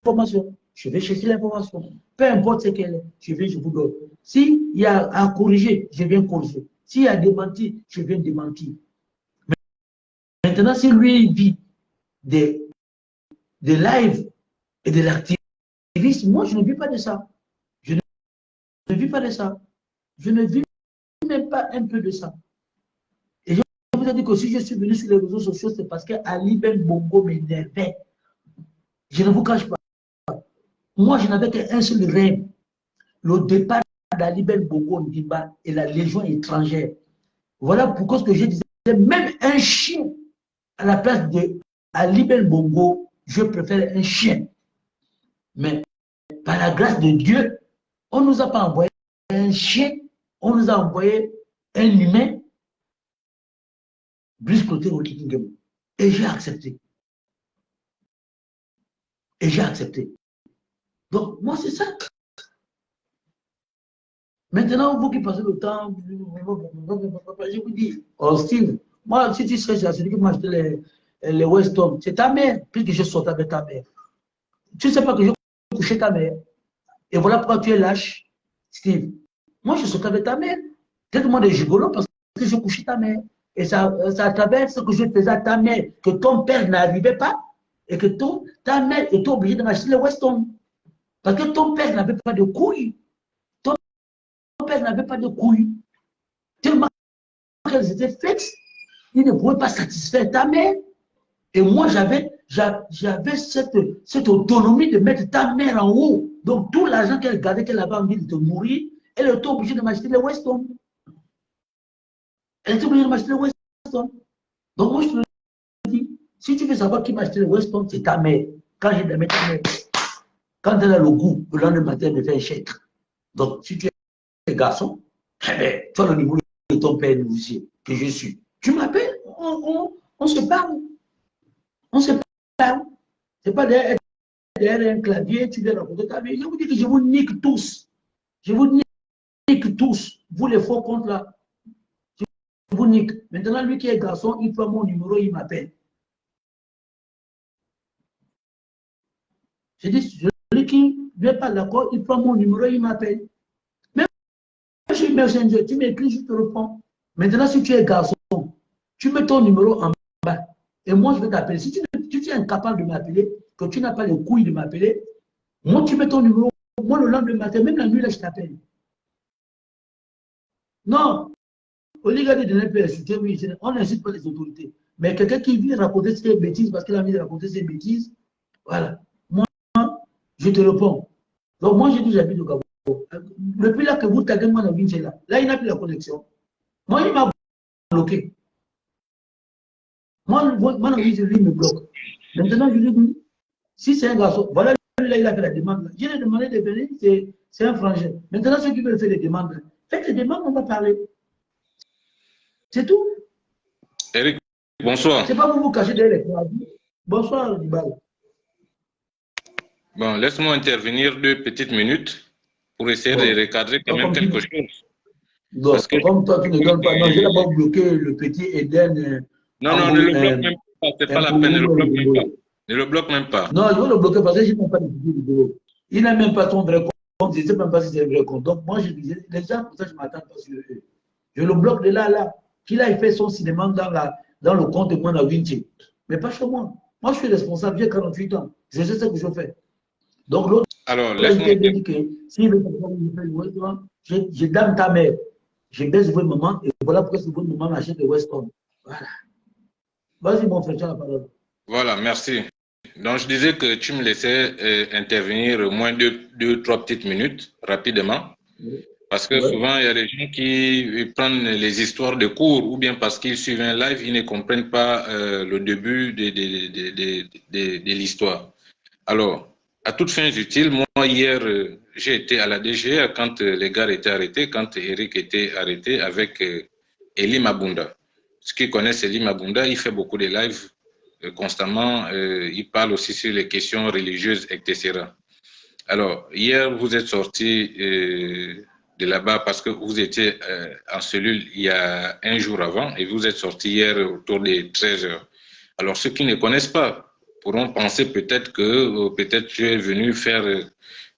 l'information. Je vais chercher l'information. Peu importe ce qu'elle est, je vous donne. S'il y a à corriger, je viens corriger. S'il y a à démentir, je viens démentir. Maintenant, si lui il vit des lives et de l'activisme, moi, je ne vis pas de ça. Je ne vis pas de ça. Je ne vis même pas un peu de ça. Et je vous ai dit que si je suis venu sur les réseaux sociaux, c'est parce qu'Ali Ben Bongo m'énervait. Je ne vous cache pas. Moi, je n'avais qu'un seul rêve. Le départ d'Ali Ben Bongo Ndimba et la Légion étrangère. Voilà pourquoi ce que je disais, même un chien à la place de Ali Ben Bongo, je préfère un chien. Mais par la grâce de Dieu, on ne nous a pas envoyé un chien, on nous a envoyé un humain, Brice Clotaire Oligingem. Et j'ai accepté. Et j'ai accepté. Donc, moi, c'est ça. Maintenant, vous qui passez le temps, je vous dis, oh Steve, moi, si tu sais, c'est celui qui m'a acheté les Weston, c'est ta mère, puisque je sors avec ta mère. Tu ne sais pas que je couché ta mère. Et voilà pourquoi tu es lâche, Steve. Moi, je sors avec ta mère. Tellement de gigolo parce que je couchais ta mère. Et c'est à travers ce que je faisais à ta mère que ton père n'arrivait pas et que ta mère était obligée de m'acheter les Weston. Parce que ton père n'avait pas de couilles. Ton père n'avait pas de couilles. Tellement qu'elles étaient fixes, il ne pouvait pas satisfaire ta mère. Et moi, j'avais cette autonomie de mettre ta mère en haut. Donc, tout l'argent qu'elle gardait, qu'elle avait envie de mourir, elle était obligée de m'acheter les Weston. Elle était obligée de m'acheter les Weston. Donc, moi, je te dis, si tu veux savoir qui m'a acheté les Weston, c'est ta mère. Quand j'ai aimé ta mère, quand elle a le goût, le lendemain matin, elle me fait un chèque. Donc, si tu es garçon, eh bien, tu as le niveau de ton père aussi, que je suis. Tu m'appelles, on se parle. On se parle. C'est pas derrière un clavier, tu viens raconter ta vie. Je vous dis que je vous nique tous. Je vous nique tous. Vous les faux comptes là. Je vous nique. Maintenant, lui qui est garçon, il prend mon numéro, il m'appelle. Je dis, celui qui n'est pas d'accord, il prend mon numéro, il m'appelle. Même sur Messenger, tu m'écris, je te réponds. Maintenant, si tu es garçon, tu mets ton numéro en bas. Et moi, je vais t'appeler. Si tu es incapable de m'appeler, que tu n'as pas les couilles de m'appeler, moi, tu mets ton numéro. Moi, le lendemain matin, même la nuit, là, je t'appelle. Non, au lieu de donner peu insulter, oui, on n'incite pas les autorités. Mais quelqu'un qui vient raconter ses bêtises parce qu'il a envie de raconter ses bêtises, voilà. Moi, je te réponds. Donc, moi, j'ai dit, j'habite au Gabon. Depuis là que vous taguez moi dans Vinci, là, il n'a plus la connexion. Moi, il m'a bloqué. Moi, dans Vinci, lui, il me bloque. Maintenant, je lui dis, si c'est un garçon, voilà, là, il a fait la demande. Je lui ai demandé de venir, c'est un frangin. Maintenant, ceux qui veulent faire les demandes, faites les demandes, on va parler. C'est tout. Eric, bonsoir. C'est pas vous vous cacher derrière les produits. Bonsoir, Dibal. Bon, laisse-moi intervenir 2 petites minutes pour essayer de recadrer quand même quelque chose. Donc, parce que, comme toi, tu ne donnes pas. Non, j'ai d'abord bloqué le petit Eden. Non, ne le bloque même pas. C'est pas la peine, ne le bloque même pas. Ne le bloque même pas. Non, je vais le bloquer parce que je n'ai pas de vidéo. Il n'a même pas son vrai compte. Je ne sais même pas si c'est un vrai compte. Donc, moi, je disais, les gens, pour ça, je m'attends pas sur eux. Je le bloque de là à là. Qu'il a fait son cinéma dans le compte de moi à Vinci. Mais pas chez moi. Moi, je suis responsable, j'ai 48 ans. Je sais ce que je fais. Donc, l'autre, laisse-moi dit que s'il veut faire je dame ta mère. Je baisse votre maman et voilà pourquoi votre maman m'achète de Weston. Voilà. Vas-y, mon frère, tu as la parole. Voilà, merci. Donc, je disais que tu me laissais intervenir au moins 2, 3 petites minutes, rapidement. Oui. Parce que souvent, il y a des gens qui prennent les histoires de cours ou bien parce qu'ils suivent un live, ils ne comprennent pas le début de l'histoire. Alors, à toutes fins utiles, moi, hier, j'ai été à la DGR quand les gars étaient arrêtés, quand Eric était arrêté avec Elie Mabunda. Ceux qui connaissent Elie Mabunda, il fait beaucoup de lives constamment. Il parle aussi sur les questions religieuses, etc. Alors, hier, vous êtes sorti de là-bas parce que vous étiez en cellule il y a un jour avant et vous êtes sorti hier autour des 13 heures. Alors, ceux qui ne connaissent pas pourront penser peut-être que peut-être tu es venu faire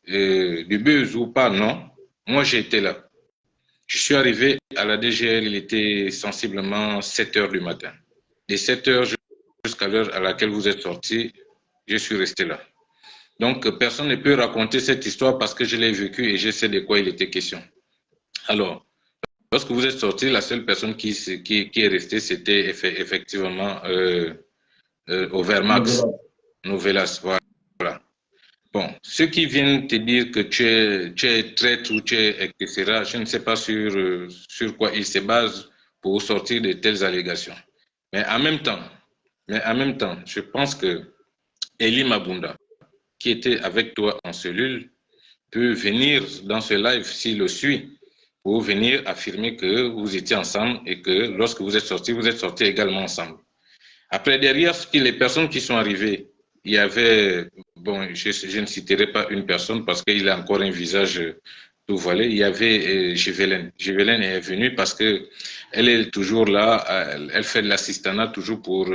du buzz ou pas. Non, moi j'ai été là. Je suis arrivé à la DGR, il était sensiblement 7 heures du matin. De 7 heures jusqu'à l'heure à laquelle vous êtes sorti, je suis resté là. Donc, personne ne peut raconter cette histoire parce que je l'ai vécu et je sais de quoi il était question. Alors, lorsque vous êtes sorti, la seule personne qui est restée, c'était effectivement Overmax, Novelas. Voilà. Bon, ceux qui viennent te dire que tu es traître ou tu es, etc., je ne sais pas sur quoi ils se basent pour sortir de telles allégations. Mais en même temps, je pense que Elie Mabunda, qui était avec toi en cellule, peut venir dans ce live s'il le suit pour venir affirmer que vous étiez ensemble et que lorsque vous êtes sortis également ensemble. Après, derrière les personnes qui sont arrivées, il y avait, bon, je ne citerai pas une personne parce qu'il a encore un visage tout voilé, il y avait Gévélène. Gévélène est venue parce que elle est toujours là, elle fait de l'assistanat toujours pour,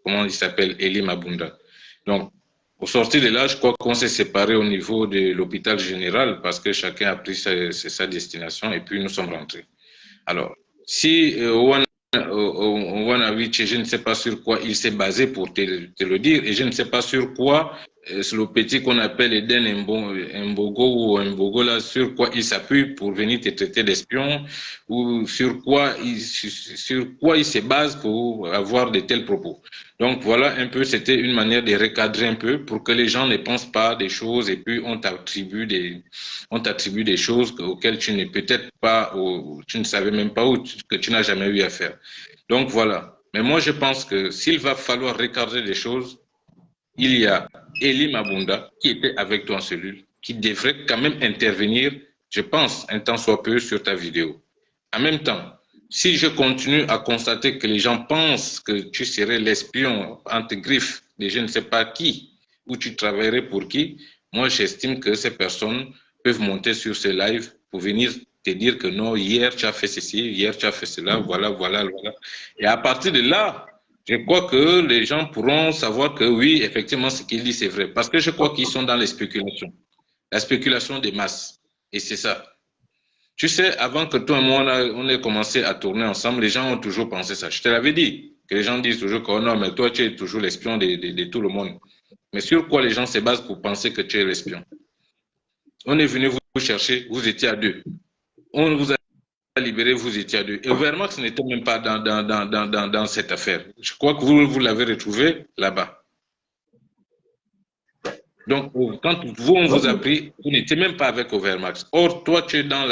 comment il s'appelle, Elie Mabunda. Donc, au sortir de là, je crois qu'on s'est séparés au niveau de l'hôpital général parce que chacun a pris sa destination et puis nous sommes rentrés. Alors, si Wanawitch, je ne sais pas sur quoi il s'est basé pour te le dire et je ne sais pas sur quoi c'est le petit qu'on appelle Eden Mbogo ou Mbogo là, sur quoi il s'appuie pour venir te traiter d'espion ou sur quoi il se base pour avoir de tels propos. Donc voilà un peu, c'était une manière de recadrer un peu pour que les gens ne pensent pas des choses et puis on t'attribue des choses auxquelles tu n'es peut-être pas, tu ne savais même pas que tu n'as jamais eu à faire. Donc voilà. Mais moi je pense que s'il va falloir recadrer des choses, il y a Elie Mabunda qui était avec toi en cellule, qui devrait quand même intervenir, je pense, un temps soit peu sur ta vidéo. En même temps, si je continue à constater que les gens pensent que tu serais l'espion entre griffes de je ne sais pas qui, ou tu travaillerais pour qui, moi j'estime que ces personnes peuvent monter sur ce live pour venir te dire que non, hier tu as fait ceci, hier tu as fait cela, voilà, voilà, voilà. Et à partir de là, je crois que les gens pourront savoir que oui, effectivement, ce qu'il dit, c'est vrai. Parce que je crois qu'ils sont dans les spéculations. La spéculation des masses. Et c'est ça. Tu sais, avant que toi et moi, on ait commencé à tourner ensemble, les gens ont toujours pensé ça. Je te l'avais dit, que les gens disent toujours que oh non, mais toi, tu es toujours l'espion de tout le monde. Mais sur quoi les gens se basent pour penser que tu es l'espion? On est venu vous chercher, vous étiez à deux. On vous a libéré, vous étiez à deux. Et Overmax n'était même pas dans cette affaire. Je crois que vous l'avez retrouvé là-bas. Donc, quand vous, on vous a pris, vous n'étiez même pas avec Overmax. Or, toi, tu es dans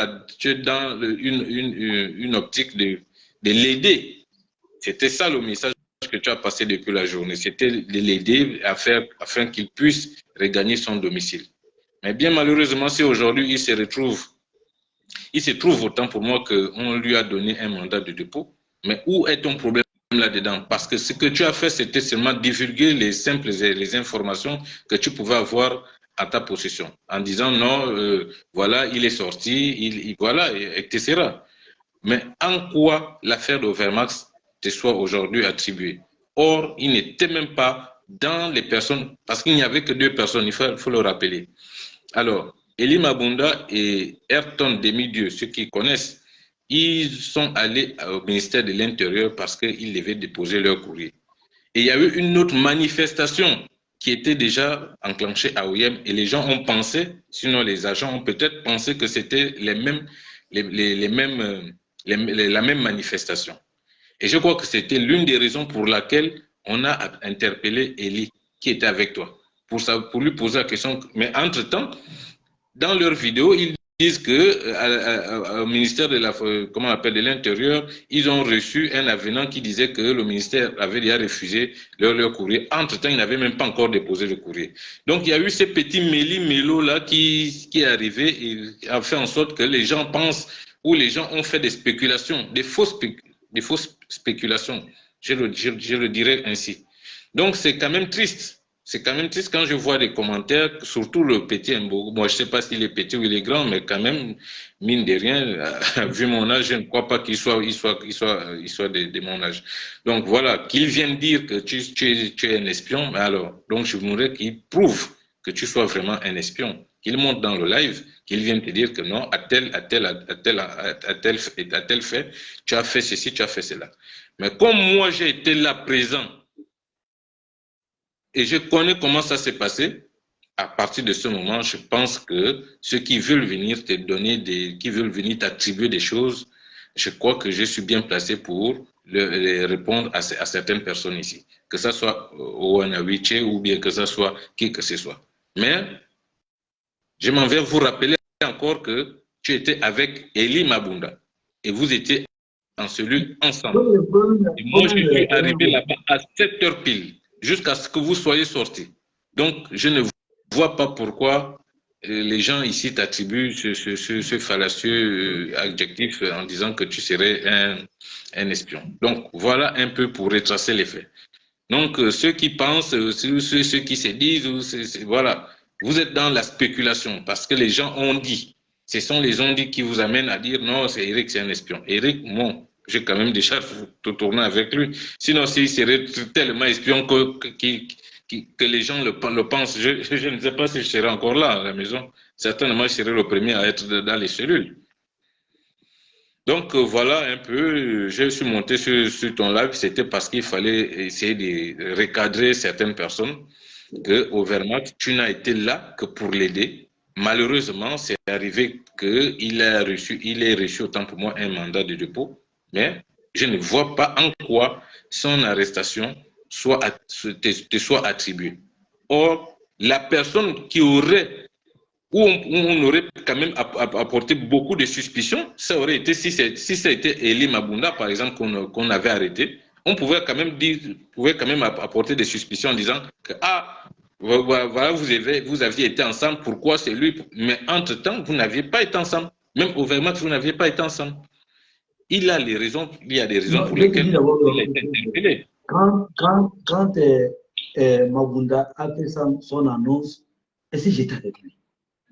une optique de l'aider. C'était ça le message que tu as passé depuis la journée. C'était de l'aider afin qu'il puisse regagner son domicile. Mais bien malheureusement, si aujourd'hui il se trouve autant pour moi qu'on lui a donné un mandat de dépôt, mais où est ton problème là-dedans? Parce que ce que tu as fait, c'était seulement divulguer les informations que tu pouvais avoir à ta possession, en disant non, voilà, il est sorti, voilà, etc. Mais en quoi l'affaire d'Overmax te soit aujourd'hui attribuée? Or, il n'était même pas dans les personnes, parce qu'il n'y avait que deux personnes, il faut le rappeler. Alors, Elie Mabunda et Ayrton Demidieu, ceux qui connaissent, ils sont allés au ministère de l'Intérieur parce qu'ils devaient déposer leur courrier. Et il y a eu une autre manifestation qui était déjà enclenchée à OIM et les gens ont pensé, sinon les agents ont peut-être pensé que c'était la même manifestation. Et je crois que c'était l'une des raisons pour laquelle on a interpellé Elie, qui était avec toi, pour lui poser la question. Mais entre-temps, dans leur vidéo, ils disent que au ministère de la, comment on appelle, de l'Intérieur, ils ont reçu un avenant qui disait que le ministère avait déjà refusé leur courrier. Entre-temps, ils n'avaient même pas encore déposé le courrier. Donc, il y a eu ces petits méli-mélos là qui est arrivé et a fait en sorte que les gens pensent ou les gens ont fait des spéculations, des fausses spéculations. Je le dirais ainsi. Donc, c'est quand même triste. C'est quand même triste quand je vois des commentaires, surtout le petit Mbogo. Moi, je ne sais pas s'il est petit ou il est grand, mais quand même, mine de rien, vu mon âge, je ne crois pas qu'il soit de mon âge. Donc voilà, qu'il vienne dire que tu es un espion, mais alors, donc je voudrais qu'il prouve que tu sois vraiment un espion. Qu'il monte dans le live, qu'il vienne te dire que non, à tel fait, tu as fait ceci, tu as fait cela. Mais comme moi, j'ai été là présent, et je connais comment ça s'est passé. À partir de ce moment, je pense que ceux qui veulent venir te donner qui veulent venir t'attribuer des choses, je crois que je suis bien placé pour les répondre à certaines personnes ici. Que ce soit Oanawiche ou bien que ce soit qui que ce soit. Mais je m'en vais vous rappeler encore que tu étais avec Eli Mabunda et vous étiez en cellule ensemble. Et moi, je suis arrivé là-bas à 7 heures pile, jusqu'à ce que vous soyez sortis. Donc, je ne vois pas pourquoi les gens ici t'attribuent ce fallacieux adjectif en disant que tu serais un espion. Donc, voilà un peu pour retracer les faits. Donc, ceux qui pensent, ceux qui se disent, voilà, vous êtes dans la spéculation parce que les gens ont dit. Ce sont les ont dit qui vous amènent à dire non, c'est Eric, c'est un espion. Eric, bon, j'ai quand même déjà tourné avec lui. Sinon, s'il serait tellement espion que les gens le pensent, je ne sais pas si je serais encore là à la maison. Certainement, je serais le premier à être dans les cellules. Donc voilà un peu, je suis monté sur ton live, c'était parce qu'il fallait essayer de recadrer certaines personnes, que au Wehrmacht, tu n'as été là que pour l'aider. Malheureusement, c'est arrivé qu'il ait reçu autant pour moi un mandat de dépôt, mais je ne vois pas en quoi son arrestation te soit attribuée. Or, la personne qui aurait où on aurait quand même apporté beaucoup de suspicions, ça aurait été, si ça a été Eli Mabunda, par exemple, qu'on avait arrêté, on pouvait quand même apporter des suspicions en disant que, ah, voilà, vous aviez été ensemble, pourquoi c'est lui? Mais entre-temps, vous n'aviez pas été ensemble. Même au Wehrmacht, vous n'aviez pas été ensemble. Il y a des raisons pour lesquelles il a été interpellé. Quand Mabunda a fait son annonce, est-ce que j'étais avec lui?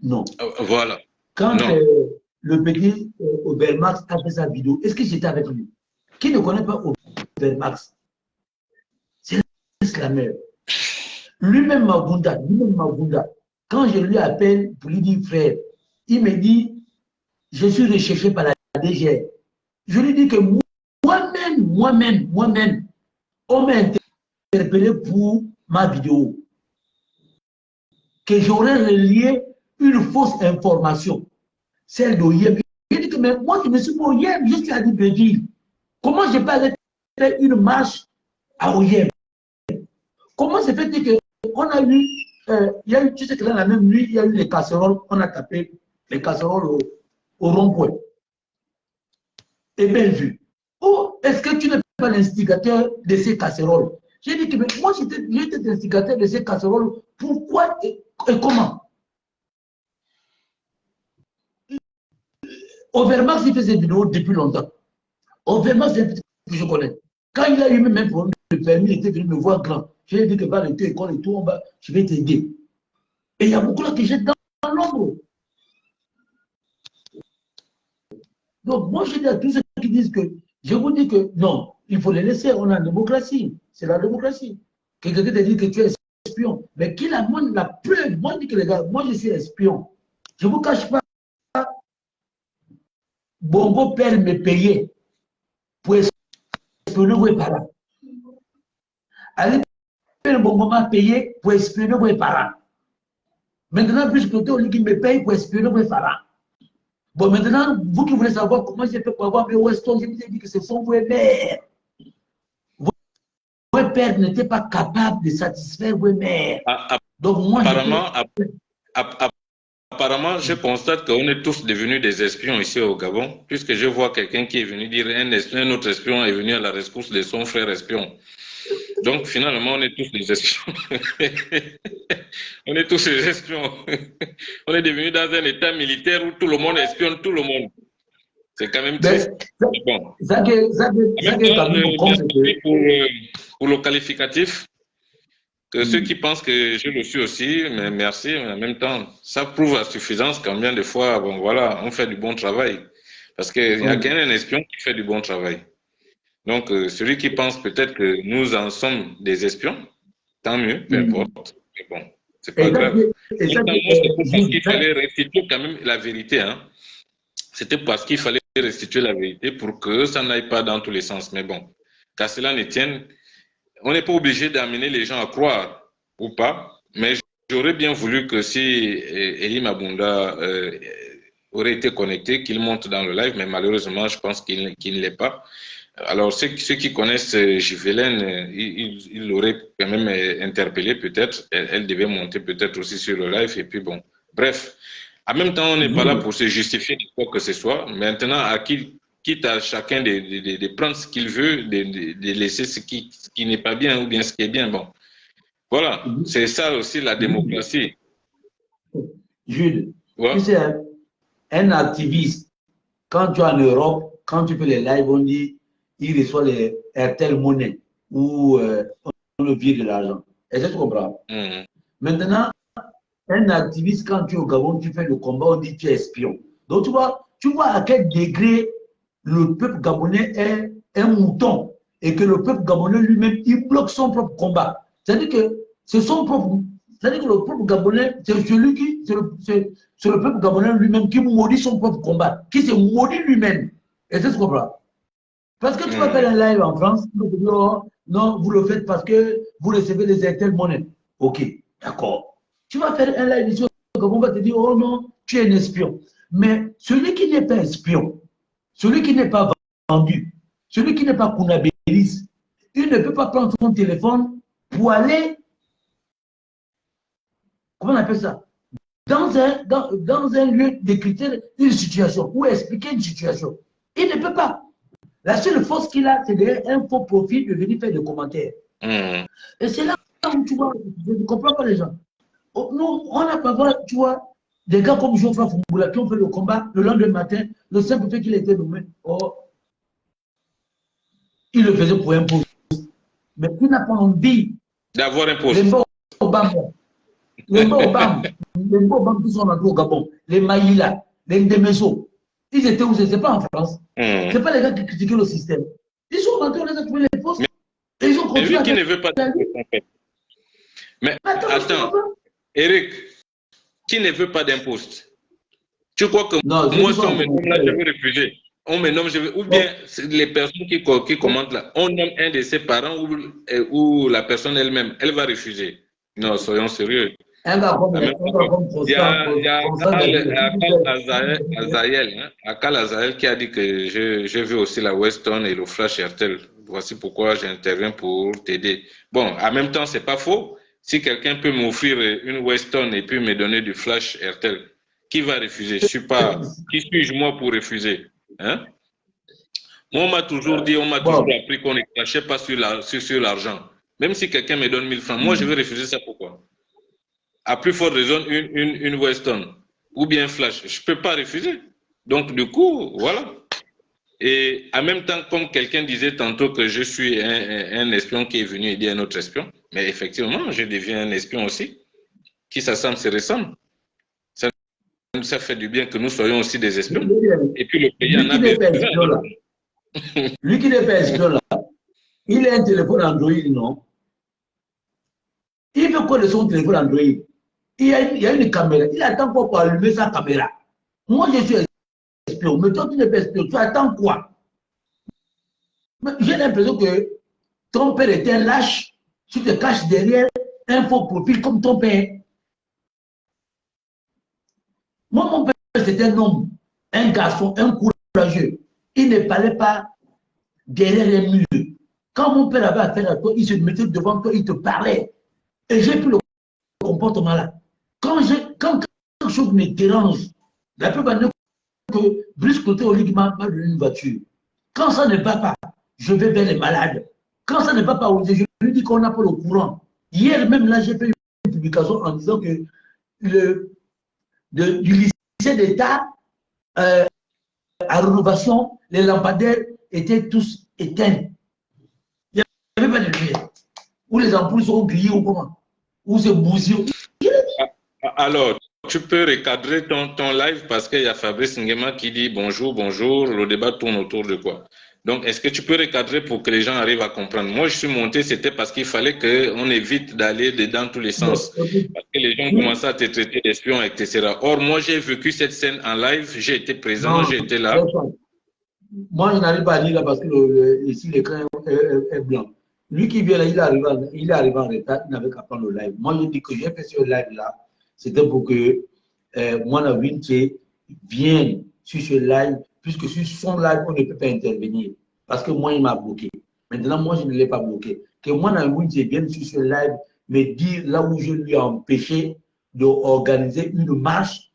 Non. Voilà. Quand le petit Obermax a fait sa vidéo, est-ce que j'étais avec lui? Qui ne connaît pas Obermax? C'est l'esclameur. Lui-même Mabunda, quand je lui appelle pour lui dire frère, il me dit, je suis recherché par la DGR. Je lui dis que moi-même, on m'a interpellé pour ma vidéo. Que j'aurais relié une fausse information, celle d'Oyem. Je dis que mais moi, je me suis pas Oyem, je suis à Libreville. Comment je peux aller faire une marche à Oyem? Comment se fait-il qu'on a eu, il y a eu, tu sais que dans la même nuit, il y a eu les casseroles, on a tapé les casseroles au rond-point. Et bien vu. Ou est-ce que tu n'es pas l'instigateur de ces casseroles? J'ai dit que mais moi, j'étais l'instigateur de ces casseroles. Pourquoi et comment? Overmax, il fait ses vidéos depuis longtemps. Overmax, c'est un petit que je connais. Quand il a eu même un problème de permis, il était venu me voir grand. Je lui ai dit que va arrêter l'école et tout, je vais t'aider. Et il y a beaucoup là qui jettent dans l'ombre. Donc, moi, je dis à tous ceux qui disent que, je vous dis que non, il faut les laisser, on a la démocratie. C'est la démocratie. Quelqu'un te dit que tu es espion. Mais qui la preuve? Moi, je dis que les gars, moi, je suis espion. Je ne vous cache pas, Bongo Père me payait pour espionner vos parents. Ali Père Bongo m'a payé pour espionner vos parents. Maintenant, puisque qui me paye pour espionner vos parents. Bon, maintenant, vous qui voulez savoir comment j'ai fait pour avoir mes Weston, je vous ai dit que ce sont vos mères. Vos pères n'étaient pas capables de satisfaire vos mères. Donc, moi, apparemment, apparemment, je constate qu'on est tous devenus des espions ici au Gabon, puisque je vois quelqu'un qui est venu dire un autre espion est venu à la rescousse de son frère espion. Donc finalement, on est tous des espions. On est tous des espions. On est devenus dans un état militaire où tout le monde espionne tout le monde. C'est quand même triste. Bon. Ça quand même merci pour le qualificatif. Que ceux qui pensent que je le suis aussi, mais merci, mais en même temps, ça prouve à suffisance combien de fois, bon voilà, on fait du bon travail. Parce qu'il n'y a qu'un espion qui fait du bon travail. Donc, celui qui pense peut-être que nous en sommes des espions, tant mieux, peu importe. Mais bon, c'est pas grave. C'est parce qu'il fallait restituer quand même la vérité. Hein. C'était parce qu'il fallait restituer la vérité pour que ça n'aille pas dans tous les sens. Mais bon, qu'à cela ne tienne, on n'est pas obligé d'amener les gens à croire ou pas, mais j'aurais bien voulu que si Elie Mabunda aurait été connecté, qu'il monte dans le live, mais malheureusement, je pense qu'il ne l'est pas. Alors, ceux qui connaissent Givelaine, ils l'auraient quand même interpellé peut-être. Elle devait monter peut-être aussi sur le live. Et puis bon, bref. En même temps, on n'est pas là pour se justifier de quoi que ce soit. Maintenant, quitte à chacun de prendre ce qu'il veut, de laisser ce qui n'est pas bien ou bien ce qui est bien. Bon, voilà, c'est ça aussi la démocratie. Jules, tu sais, un activiste, quand tu es en Europe, quand tu fais les lives, on dit il reçoit les RTL Monnaie ou on le vire de l'argent. Est-ce que tu comprends? Maintenant, un activiste, quand tu es au Gabon, tu fais le combat, on dit tu es espion. Donc tu vois à quel degré le peuple gabonais est un mouton et que le peuple gabonais lui-même, il bloque son propre combat. C'est-à-dire que c'est son propre. C'est-à-dire que le peuple gabonais, c'est le peuple gabonais lui-même qui maudit son propre combat, qui se maudit lui-même. Est-ce que tu comprends? Parce que tu vas faire un live en France, tu vas te dire, oh, non, vous le faites parce que vous recevez les Airtel Money. Ok, d'accord. Tu vas faire un live ici, on va te dire, oh non, tu es un espion. Mais celui qui n'est pas espion, celui qui n'est pas vendu, celui qui n'est pas Kounabélis, il ne peut pas prendre son téléphone pour aller, comment on appelle ça, dans un lieu d'écrire une situation ou expliquer une situation. Il ne peut pas. La seule force qu'il a, c'est d'un faux profil de venir faire des commentaires. Et c'est là où tu vois, je ne comprends pas les gens. Nous, on a parfois, tu vois, des gars comme Geoffroy Fumboula qui ont fait le combat le lendemain matin, le simple fait qu'il était nommé, oh, il le faisait pour un poste. Mais il n'a pas envie d'avoir un poste. Les Obama qui sont entrés au Gabon, les Maïla, les Ndemeso, ils étaient où? Ce n'est pas en France. Ce n'est pas les gars qui critiquaient le système. Ils sont rentrés, on les a trouvé les postes. Et ils ont continué. Mais lui qui ne veut pas de poste, en fait. Mais attends, Eric, qui ne veut pas d'imposte? Tu crois que non, moi, si on me nomme là, je vais refuser? On me nomme, ou bien les personnes qui commentent là, on nomme un de ses parents ou la personne elle-même, elle va refuser. Non, soyons sérieux. Il y a Akal Azael qui a dit que je veux aussi la Weston et le Flash RTL. Voici pourquoi j'interviens pour t'aider. Bon, en même temps, c'est pas faux. Si quelqu'un peut m'offrir une Weston et puis me donner du Flash RTL, qui va refuser? Je suis pas. Qui suis-je moi pour refuser? Hein? Moi, on m'a toujours dit, on m'a toujours appris qu'on ne crachait pas sur l'argent. Même si quelqu'un me donne 1000 francs, moi je vais refuser ça. Pourquoi? À plus forte raison, une Weston ou bien Flash, je ne peux pas refuser. Donc du coup, voilà. Et en même temps, comme quelqu'un disait tantôt que je suis un espion qui est venu aider un autre espion, mais effectivement, je deviens un espion aussi. Qui s'assemble se ressemble. Ça fait du bien que nous soyons aussi des espions. Et puis le pays en a besoin. Lui qui n'est pas espion là, il a un téléphone Android, non? Il veut quoi de son téléphone Android? Il y a une caméra. Il attend quoi pour allumer sa caméra? Moi, je suis espion, mais toi, tu n'es pas espion. Tu attends quoi? J'ai l'impression que ton père était un lâche. Tu te caches derrière un faux profil comme ton père. Moi, mon père, c'était un homme, un garçon, un courageux. Il ne parlait pas derrière les murs. Quand mon père avait affaire à toi, il se mettait devant toi, il te parlait. Et j'ai pris le comportement là. Quand quelque chose me dérange. La preuve en est que Brice Clotaire Oligui m'a donné une voiture. Quand ça ne va pas, je vais vers les malades. Quand ça ne va pas, je lui dis qu'on n'a pas le courant. Hier même, là, j'ai fait une publication en disant que du lycée d'État à rénovation, les lampadaires étaient tous éteints. Il n'y avait pas de lumière. Ou les ampoules sont grillées ou comment. Ou c'est bousillé. Alors, tu peux recadrer ton live parce qu'il y a Fabrice Nguema qui dit bonjour, bonjour, le débat tourne autour de quoi? Donc, est-ce que tu peux recadrer pour que les gens arrivent à comprendre? Moi, je suis monté, c'était parce qu'il fallait qu'on évite d'aller dans tous les sens. Parce que les gens commençaient à te traiter d'espion, etc. Or, moi, j'ai vécu cette scène en live, j'ai été présent, j'ai été là. Moi, je n'arrive pas à lire parce que ici, l'écran est blanc. Lui qui vient là, il est arrivé en retard, il n'avait qu'à prendre le live. Moi, je dis que j'ai fait ce live-là, c'était pour que Mwana Winche vienne sur ce live, puisque sur son live, on ne peut pas intervenir. Parce que moi, il m'a bloqué. Maintenant, moi, je ne l'ai pas bloqué. Que Mwana Winche vienne sur ce live, me dire là où je lui ai empêché d'organiser une marche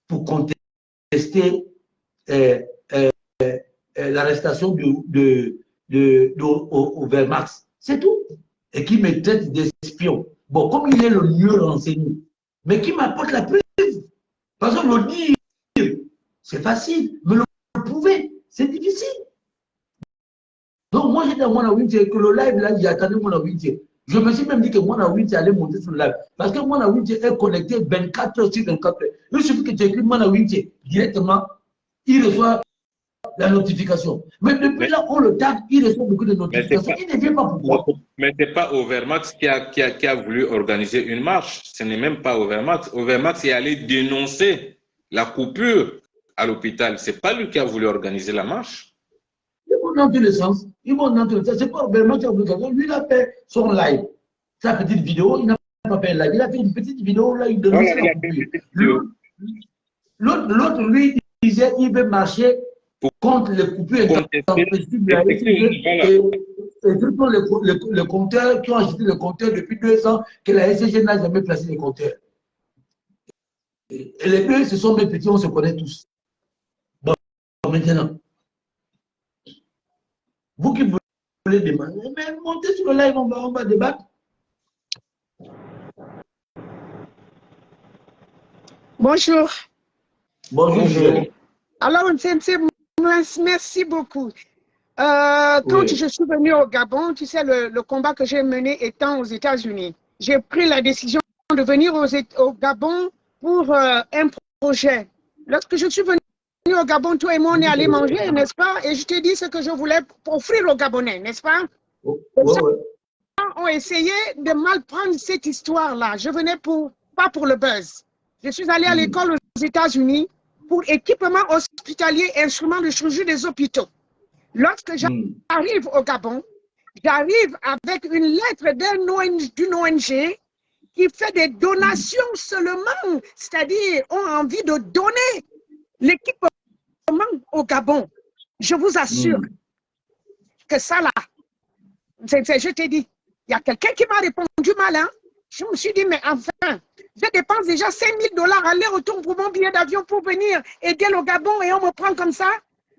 pour contester l'arrestation au Wehrmacht. C'est tout. Et qui me traite d'espion. Bon, comme il est le mieux renseigné, mais qui m'apporte la preuve. Parce que le dire, c'est facile, mais le prouver, c'est difficile. Donc, moi, j'étais à Mwana Winche, que le live, là, j'attendais Mwana Winche. Je me suis même dit que Mwana Winche allait monter sur le live. Parce que Mwana Winche est connecté 24 heures sur 24 heures. Il suffit que tu écris Mwana Winche directement, il reçoit la notification. Mais depuis là, on le tape, il reçoit beaucoup de notifications. Il ne vient pas pourquoi. Mais ce n'est pas Overmax qui a voulu organiser une marche. Ce n'est même pas Overmax. Overmax est allé dénoncer la coupure à l'hôpital. Ce n'est pas lui qui a voulu organiser la marche. Ils vont dans tous les sens. Ils vont dans tous les sens. Ce n'est pas Overmax qui a voulu organiser. Lui, il a fait son live. Sa petite vidéo, il n'a pas fait un live. Il a fait une petite vidéo, là, il dénonçait la coupure. L'autre, lui, il disait qu'il veut marcher contre les coupures intempestives. Et surtout les compteurs qui ont acheté le compteur depuis 2 ans, que la SCG n'a jamais placé les compteurs. Et les deux, ce sont mes petits, on se connaît tous. Bon, maintenant, vous qui voulez demander, mais montez sur le live, on va débattre. Bonjour. Bonjour. Alors, merci beaucoup. Quand je suis venue au Gabon, tu sais, le combat que j'ai mené étant aux États-Unis, j'ai pris la décision de venir au Gabon pour un projet. Lorsque je suis venue au Gabon, toi et moi, on est allés manger, n'est-ce pas? Et je t'ai dit ce que je voulais offrir aux Gabonais, n'est-ce pas? Les gens ont essayé de mal prendre cette histoire-là. Je venais pas pour le buzz. Je suis allée à l'école aux États-Unis pour équipement hospitalier et instruments de chirurgie des hôpitaux. Lorsque j'arrive au Gabon, j'arrive avec une lettre d'une ONG qui fait des donations seulement, c'est-à-dire ont envie de donner l'équipement au Gabon. Je vous assure que ça là, je t'ai dit, il y a quelqu'un qui m'a répondu mal, hein? Je me suis dit, mais enfin, je dépense déjà $5 000 aller-retour pour mon billet d'avion pour venir aider le Gabon et on me prend comme ça.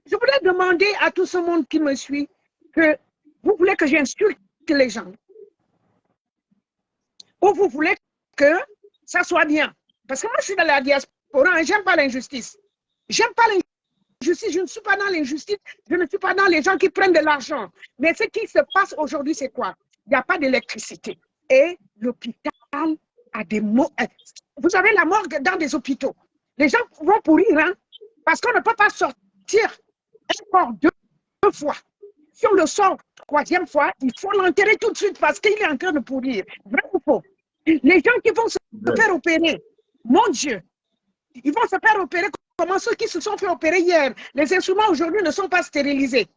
Je voulais demander à tout ce monde qui me suit que vous voulez que j'insulte les gens ou vous voulez que ça soit bien. Parce que moi, je suis dans la diaspora et je n'aime pas l'injustice. J'aime pas l'injustice, je ne suis pas dans l'injustice, je ne suis pas dans les gens qui prennent de l'argent. Mais ce qui se passe aujourd'hui, c'est quoi? Il n'y a pas d'électricité. Et l'hôpital a des mots. Vous avez la morgue dans des hôpitaux. Les gens vont pourrir, hein? Parce qu'on ne peut pas sortir encore deux fois. Si on le sort 3e fois, il faut l'enterrer tout de suite parce qu'il est en train de pourrir. Vrai ou faux? Les gens qui vont se faire opérer, mon Dieu, ils vont se faire opérer comme ceux qui se sont fait opérer hier. Les instruments aujourd'hui ne sont pas stérilisés.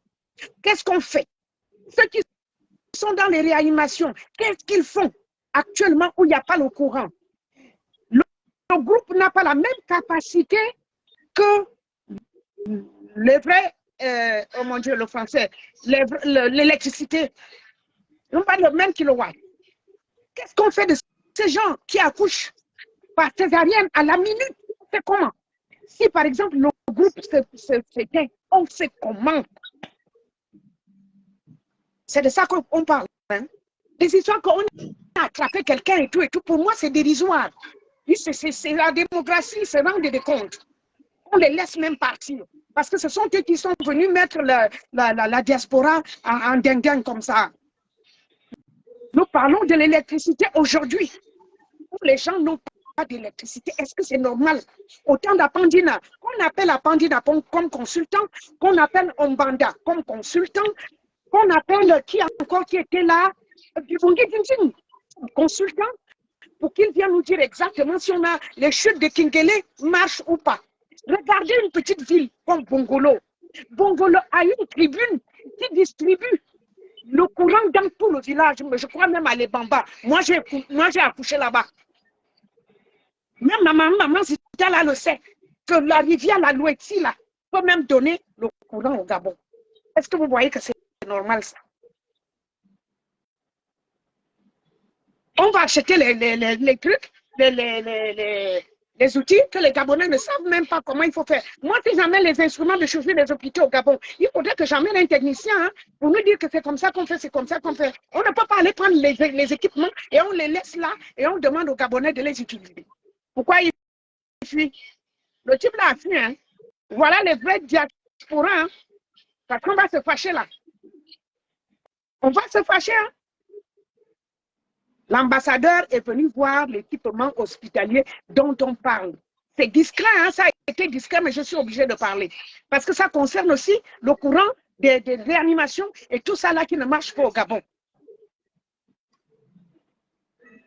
Qu'est-ce qu'on fait? Ceux qui sont dans les réanimations, qu'est-ce qu'ils font actuellement où il n'y a pas le courant? Le groupe n'a pas la même capacité que les vrais, oh mon Dieu, le français, l'électricité. Ils n'ont pas le même kilowatt. Qu'est-ce qu'on fait de ces gens qui accouchent par césarienne à la minute? C'est comment? Si par exemple le groupe s'éteint, on sait comment. C'est de ça qu'on parle. Hein? Des histoires qu'on a attrapé quelqu'un et tout, pour moi c'est dérisoire. C'est la démocratie, c'est rendre des comptes. On les laisse même partir. Parce que ce sont eux qui sont venus mettre la diaspora en dingue comme ça. Nous parlons de l'électricité aujourd'hui. Les gens n'ont pas d'électricité. Est-ce que c'est normal? Autant d'Apandina, qu'on appelle Apandina comme consultant, qu'on appelle Ombanda comme consultant, qu'on appelle qui encore qui était là, consultant, pour qu'il vienne nous dire exactement si on a les chutes de Kingele marchent ou pas. Regardez une petite ville comme Bongolo. Bongolo a une tribune qui distribue le courant dans tout le village. Je crois même à les Bamba. Moi, j'ai accouché là-bas. Même maman Zita là le sait que la rivière, la Loueti là, peut même donner le courant au Gabon. Est-ce que vous voyez que c'est normal ça? On va acheter les trucs, les outils que les Gabonais ne savent même pas comment il faut faire. Moi, si j'amène les instruments de chirurgie des hôpitaux au Gabon, il faudrait que j'amène un technicien hein, pour nous dire que c'est comme ça qu'on fait, c'est comme ça qu'on fait. On ne peut pas aller prendre les équipements et on les laisse là et on demande aux Gabonais de les utiliser. Pourquoi il fuit? Le type là a fui. Hein. Voilà les vrais diasporas. Hein. Parce qu'on va se fâcher là. On va se fâcher. Hein. L'ambassadeur est venu voir l'équipement hospitalier dont on parle. C'est discret, hein, ça a été discret, mais je suis obligée de parler. Parce que ça concerne aussi le courant des réanimations et tout ça là qui ne marche pas au Gabon.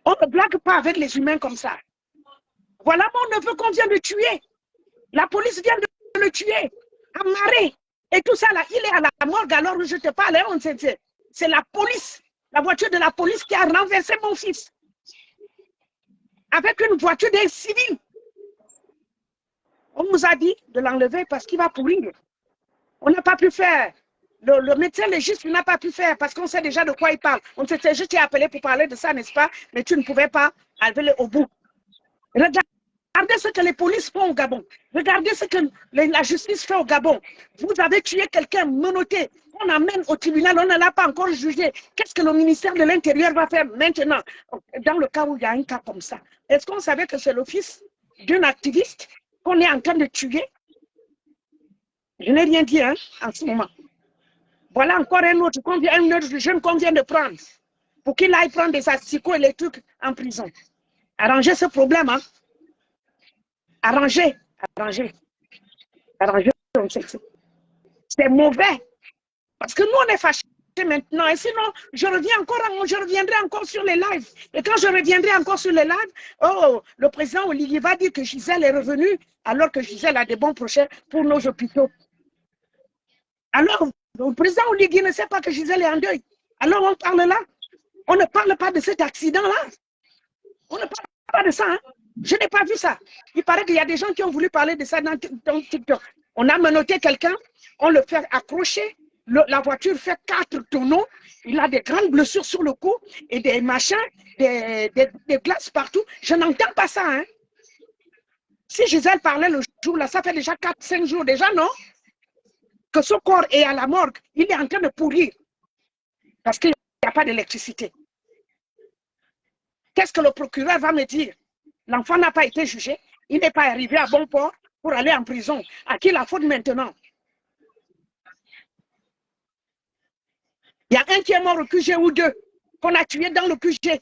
On ne blague pas avec les humains comme ça. Voilà mon neveu qu'on vient de tuer. La police vient de le tuer, amarré. Et tout ça là, il est à la morgue alors je te parle. Hein, c'est la police. La voiture de la police qui a renversé mon fils. Avec une voiture des civils. On nous a dit de l'enlever parce qu'il va pourrir. On n'a pas pu faire. Le médecin légiste n'a pas pu faire parce qu'on sait déjà de quoi il parle. On s'était juste appelé pour parler de ça, n'est-ce pas? Mais tu ne pouvais pas aller au bout. Regardez ce que les polices font au Gabon. Regardez ce que la justice fait au Gabon. Vous avez tué quelqu'un menotté. On amène au tribunal, on ne l'a pas encore jugé. Qu'est-ce que le ministère de l'Intérieur va faire maintenant dans le cas où il y a un cas comme ça? Est-ce qu'on savait que c'est le fils d'un activiste qu'on est en train de tuer? Je n'ai rien dit hein, en ce moment. Voilà encore un autre jeune qu'on vient de prendre pour qu'il aille prendre des asticots et les trucs en prison. Arrangez ce problème. Hein? Arrangez. C'est mauvais. Parce que nous, on est fâchés maintenant. Et sinon, je reviendrai encore sur les lives. Et quand je reviendrai encore sur les lives, oh, le président Olivier va dire que Gisèle est revenue alors que Gisèle a des bons projets pour nos hôpitaux. Alors, le président Olivier ne sait pas que Gisèle est en deuil. Alors, on parle là. On ne parle pas de cet accident-là. On ne parle pas de ça. Hein. Je n'ai pas vu ça. Il paraît qu'il y a des gens qui ont voulu parler de ça dans TikTok. On a menotté quelqu'un, on le fait accrocher. La voiture fait 4 tonneaux, il a des grandes blessures sur le cou et des machins, des glaces partout. Je n'entends pas ça. Hein. Si Gisèle parlait le jour là, ça fait déjà 4-5 jours déjà, non? Que son corps est à la morgue, il est en train de pourrir parce qu'il n'y a pas d'électricité. Qu'est-ce que le procureur va me dire? L'enfant n'a pas été jugé, il n'est pas arrivé à bon port pour aller en prison. À qui la faute maintenant? Il y a un qui est mort au QG ou 2, qu'on a tué dans le QG.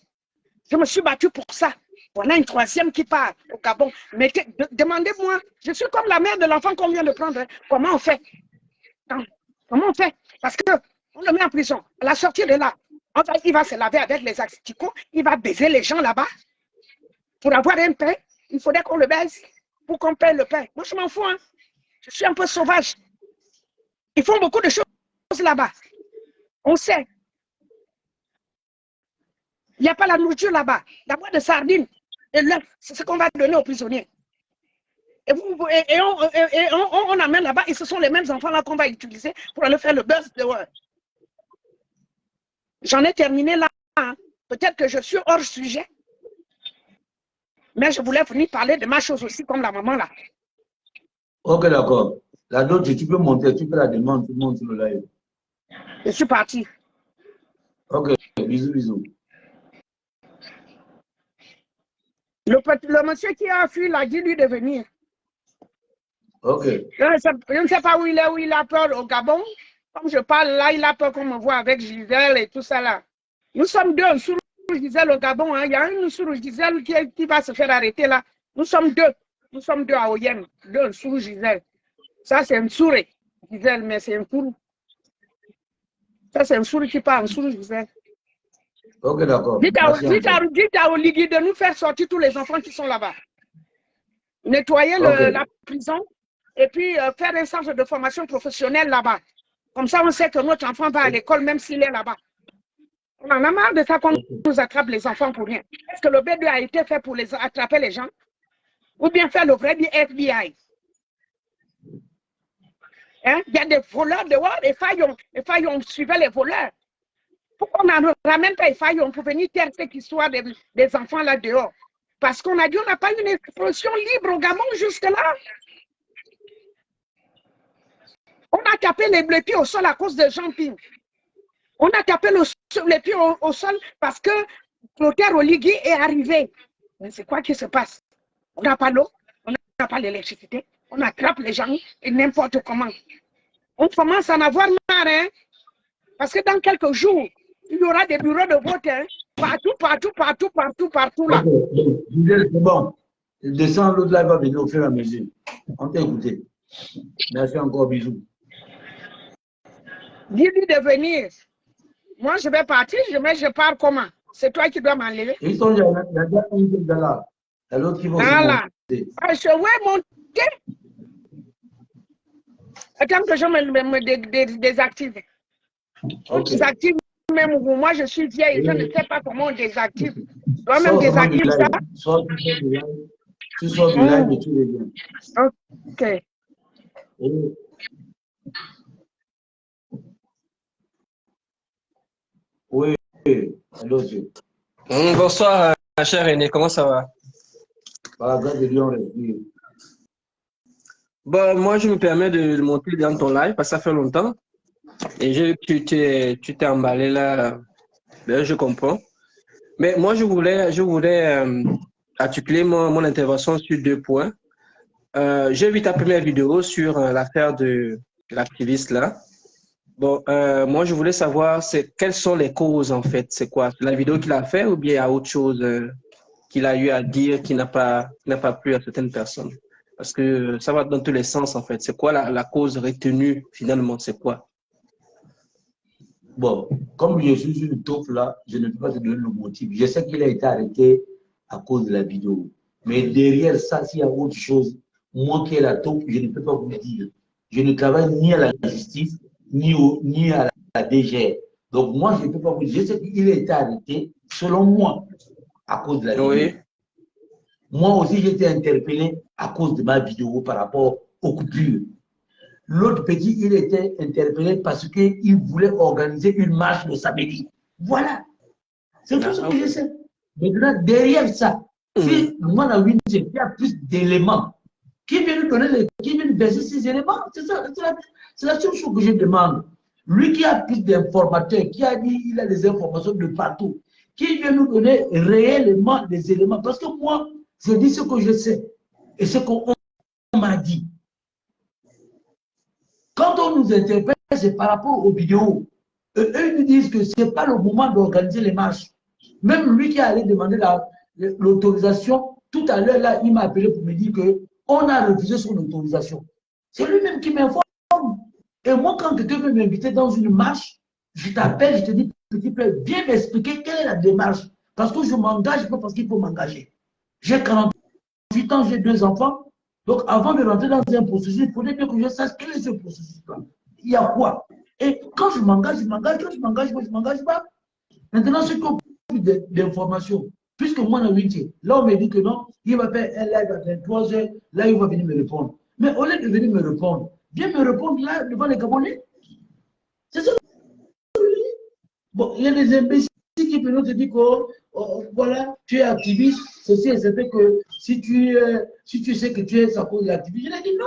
Je me suis battu pour ça. Voilà une troisième qui part au Gabon. Mais demandez-moi, je suis comme la mère de l'enfant qu'on vient de prendre. Hein. Comment on fait? Comment on fait? Parce qu'on le met en prison. À la sortie de là, il va se laver avec les asticots, il va baiser les gens là-bas. Pour avoir un pain, il faudrait qu'on le baise pour qu'on paye le pain. Moi, je m'en fous. Hein. Je suis un peu sauvage. Ils font beaucoup de choses là-bas. On sait. Il n'y a pas la nourriture là-bas. La boîte de sardines, c'est ce qu'on va donner aux prisonniers. Et on amène là-bas, et ce sont les mêmes enfants-là qu'on va utiliser pour aller faire le buzz de Word. J'en ai terminé là. Hein. Peut-être que je suis hors sujet. Mais je voulais venir parler de ma chose aussi, comme la maman là. Ok, d'accord. La d'autre, tu peux monter, tu peux la demander, tu montes sur le live. Je suis partie. Ok, bisous, bisous. Le monsieur qui a fui l'a dit lui de venir. Ok. Je ne sais pas où il a peur au Gabon. Comme je parle là, il a peur qu'on me voit avec Gisèle et tout ça là. Nous sommes deux sous Gisèle au Gabon. Hein. Il y a une sous Gisèle qui va se faire arrêter là. Nous sommes deux. Nous sommes deux à Oyem. Deux sous Gisèle. Ça, c'est un sourd. Gisèle, mais c'est un sourd. Ça, c'est un sourd qui parle en sourd Gisèle. Ok, d'accord. Dites à Oligui de nous faire sortir tous les enfants qui sont là-bas. Nettoyer la prison et puis faire un centre de formation professionnelle là-bas. Comme ça, on sait que notre enfant va à l'école même s'il est là-bas. On en a marre de ça qu'on nous attrape les enfants pour rien. Est-ce que le B2 a été fait pour attraper les gens? Ou bien faire le vrai FBI? Hein? Il y a des voleurs dehors et Fayon suivait les voleurs. Pourquoi on ne ramène pas les Fayon pour venir taire cette histoire des enfants là dehors? Parce qu'on a dit on n'a pas une expression libre au Gabon jusque-là. On a tapé les pieds au sol à cause de Jean-Ping. On a tapé les pieds au sol parce que Clotaire Oligui est arrivé. Mais c'est quoi qui se passe? On n'a pas l'eau, on n'a pas l'électricité, on attrape les gens et n'importe comment. On commence à en avoir marre, hein? Parce que dans quelques jours, il y aura des bureaux de vote, hein? Partout là. C'est bon. Descends, l'autre là va venir au fur et à mesure. On t'a écouté. Merci encore, bisous. Dis-lui de venir. Moi, je vais partir, mais je pars comment? C'est toi qui dois m'enlever. Ils sont déjà une qui est là. Et l'autre qui va aussi monter. Je vais monter. Attends que je me désactive. On désactive même où moi je suis vieille, je ne sais pas comment on désactive. Toi-même désactive ça. Tu sors du live et tu reviens. Ok. Oui, allô, bonsoir, cher René, comment ça va? Par la grâce de Dieu, on respire. Bon, moi, je me permets de monter dans ton live parce que ça fait longtemps. Et tu t'es emballé là. Ben, je comprends. Mais moi, je voulais articuler mon intervention sur 2 points. J'ai vu ta première vidéo sur l'affaire de l'activiste là. Bon, moi, je voulais savoir quelles sont les causes en fait. C'est quoi? La vidéo qu'il a fait ou bien il y a autre chose qu'il a eu à dire qui n'a pas plu à certaines personnes? Parce que ça va dans tous les sens en fait. C'est quoi la cause retenue finalement? C'est quoi? Bon, comme je suis sur le top là, je ne peux pas te donner le motif. Je sais qu'il a été arrêté à cause de la vidéo. Mais derrière ça, s'il y a autre chose, moi qui est la top, je ne peux pas vous le dire. Je ne travaille ni à la justice, ni à la DGR. Donc moi, je ne peux pas vous dire. Je sais qu'il a été arrêté, selon moi, à cause de la vidéo. Oui. Moi aussi, j'ai été interpellé à cause de ma vidéo par rapport aux coupures. L'autre petit, il était interpellé parce qu'il voulait organiser une marche de samedi. Voilà. C'est tout ce que je sais. Maintenant, derrière ça, si moi, la il y a plus d'éléments, qui vient nous donner qui vient nous verser ces éléments? C'est ça, c'est la seule chose que je demande. Lui qui a plus d'informateurs, qui a dit il a des informations de partout, qui vient nous donner réellement des éléments. Parce que moi, je dis ce que je sais et ce qu'on m'a dit. Quand on nous interpelle, c'est par rapport aux vidéos. Eux, ils nous disent que ce n'est pas le moment d'organiser les marches. Même lui qui allait demander l'autorisation, tout à l'heure, là, il m'a appelé pour me dire qu'on a refusé son autorisation. C'est lui-même qui m'informe. Et moi, quand quelqu'un veut m'inviter dans une marche, je t'appelle, je te dis, petit peu, viens m'expliquer quelle est la démarche. Parce que je m'engage, pas parce qu'il faut m'engager. J'ai 48 ans, j'ai 2 enfants. Donc, avant de rentrer dans un processus, il faudrait que je sache quel est ce processus-là. Il y a quoi? Et quand je m'engage, je m'engage. Quand je m'engage, moi, je ne m'engage pas. Maintenant, ce qu'on plus d'informations, puisque moi, là, on me dit que non, il va faire un live à 23 heures, là, il va venir me répondre. Mais au lieu de venir me répondre, viens me répondre là, devant les Gabonais. C'est ça. Bon, il y a des imbéciles qui peuvent te dire que, voilà, tu es activiste, ceci et c'est que si tu sais que tu es à cause de l'activiste, je lui ai dit non.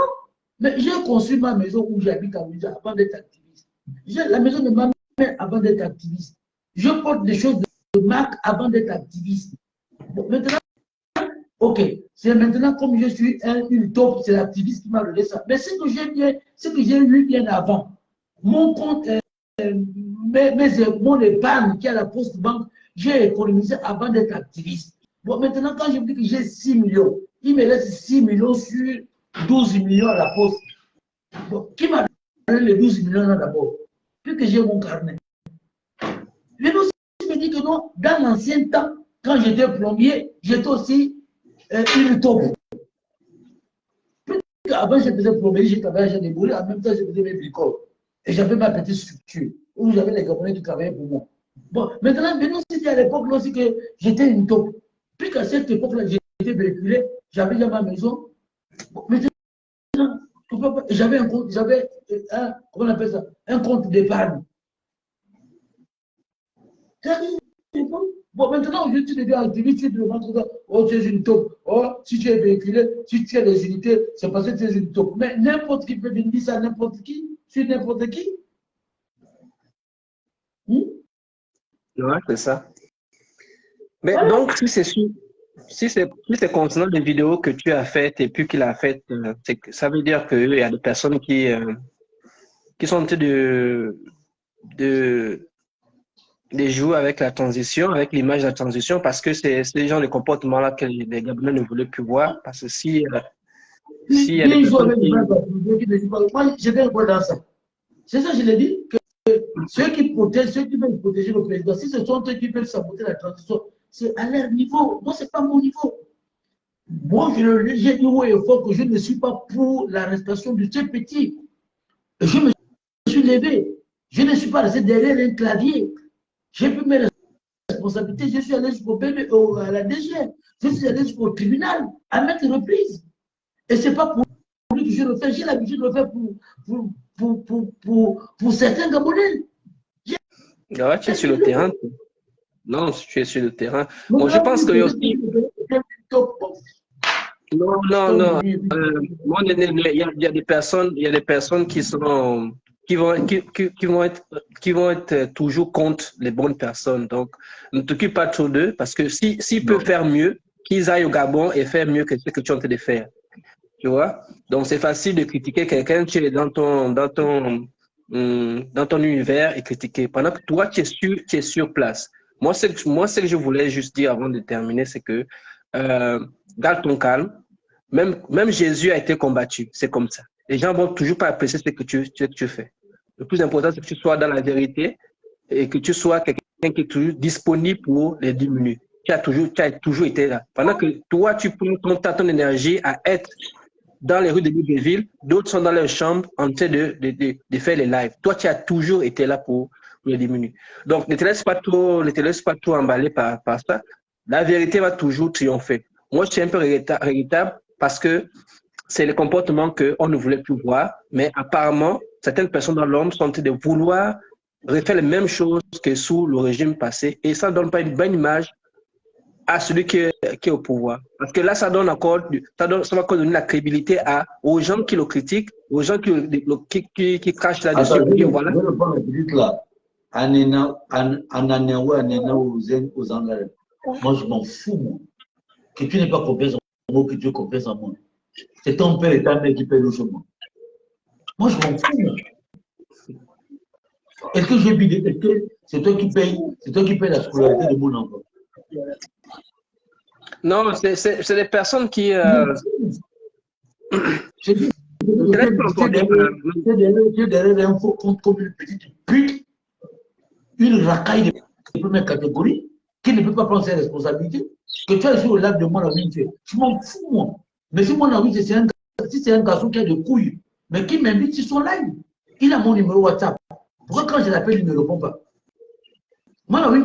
Mais j'ai construit ma maison où j'habite à Ouija avant d'être activiste. La maison de ma mère avant d'être activiste. Je porte des choses de marque avant d'être activiste. Bon, maintenant, ok, c'est maintenant comme je suis une top, c'est l'activiste qui m'a donné ça. Mais ce que j'ai eu bien avant, mon compte, mon épargne qui est à la poste banque, j'ai économisé avant d'être activiste. Bon, maintenant, quand je dis que j'ai 6 millions, il me reste 6 millions sur 12 millions à la poste. Bon, qui m'a donné les 12 millions là d'abord? Puis que j'ai mon carnet. Mais aussi, je me dis que non, dans l'ancien temps, quand j'étais plombier, j'étais aussi une taupe. Avant, je faisais plombier, j'ai travaillé, j'ai déboulé, en même temps, je faisais mes bricoles. Et j'avais ma petite structure, où j'avais les Gabonais qui travaillaient pour moi. Bon, maintenant, c'était à l'époque aussi que j'étais une taupe. Puis qu'à cette époque-là, j'étais véhiculé, j'avais déjà ma maison. Bon, maintenant, j'avais un compte, j'avais comment on appelle ça? Un compte d'épargne. Bon, maintenant, aujourd'hui, tu deviens activiste, tu te demandes, oh, tu es une taupe. Oh, si tu es véhiculé, si tu as des unités, c'est parce que tu es une taupe. Mais n'importe qui peut venir dire ça à n'importe qui, sur n'importe qui. Ouais, c'est ça. Mais voilà. Donc, si c'est concernant les vidéos que tu as faites et puis qu'il a faites, ça veut dire qu'il y a des personnes qui sont en train de jouer avec la transition, avec l'image de la transition, parce que c'est les gens de comportement-là que les Gabonais ne voulaient plus voir. Parce que si il y a des personnes qui... Moi, j'étais un peu dans ça. C'est ça, je l'ai dit, que ceux qui protègent, ceux qui veulent protéger le président, si ce sont eux qui veulent saboter la transition, c'est à leur niveau. Moi, ce n'est pas mon niveau. Moi, j'ai dit haut et fort que je ne suis pas pour l'arrestation de ce petit. Je me suis levé. Je ne suis pas resté derrière un clavier. J'ai pris mes responsabilités. Je suis allé à la DG. Je suis allé jusqu'au tribunal à maintes reprises. Et ce n'est pas pour lui que je le fais. J'ai l'habitude de le faire pour certains Gabonais. Ouais, tu es sur le terrain. Non, tu es sur le terrain. Bon, je pense qu'il y a aussi... Non. Il y a des personnes qui vont être toujours contre les bonnes personnes. Donc, ne t'occupe pas trop d'eux, parce que s'ils peuvent faire mieux, qu'ils aillent au Gabon et faire mieux que ce que tu es en train de faire. Tu vois? Donc, c'est facile de critiquer quelqu'un, tu es dans ton univers et critiquer. Pendant que toi, tu es sur place. Moi, ce que je voulais juste dire avant de terminer, c'est que garde ton calme. Même Jésus a été combattu. C'est comme ça. Les gens vont toujours pas apprécier ce que tu fais. Le plus important, c'est que tu sois dans la vérité et que tu sois quelqu'un qui est toujours disponible pour les diminuer. Tu as toujours été là. Pendant que toi, tu prends ton énergie à être dans les rues de Libreville, d'autres sont dans leur chambre en train de faire les lives. Toi, tu as toujours été là pour les diminuer. Donc, ne te laisse pas trop emballer par ça. La vérité va toujours triompher. Moi, je suis un peu regrettable parce que c'est le comportement qu'on ne voulait plus voir, mais apparemment, certaines personnes dans l'ombre sont en train de vouloir refaire les mêmes choses que sous le régime passé, et ça ne donne pas une bonne image à celui qui est au pouvoir. Parce que là, ça va encore donner la crédibilité aux gens qui le critiquent, aux gens qui crachent là-dessus. Voilà. Je vais prendre la petite là. Moi, je m'en fous, moi. Que tu n'es pas confiance en moi, que tu aies confiance en moi. C'est ton père et ta mère qui paient le chemin. Moi, je m'en fous, moi. Est-ce que j'ai bidé? Est-ce que c'est toi qui payes la scolarité de mon enfant? Non, c'est des personnes qui... Tu es derrière un faux compte comme une petite pute, une racaille de première catégorie, qui ne peut pas prendre ses responsabilités, que tu as sur le lac de mon ami, je m'en fous, moi. Mais si mon ami, si c'est un garçon qui a des couilles, mais qui m'invite sur son live, il a mon numéro WhatsApp. Pourquoi quand je l'appelle, il ne répond pas? Mon ami,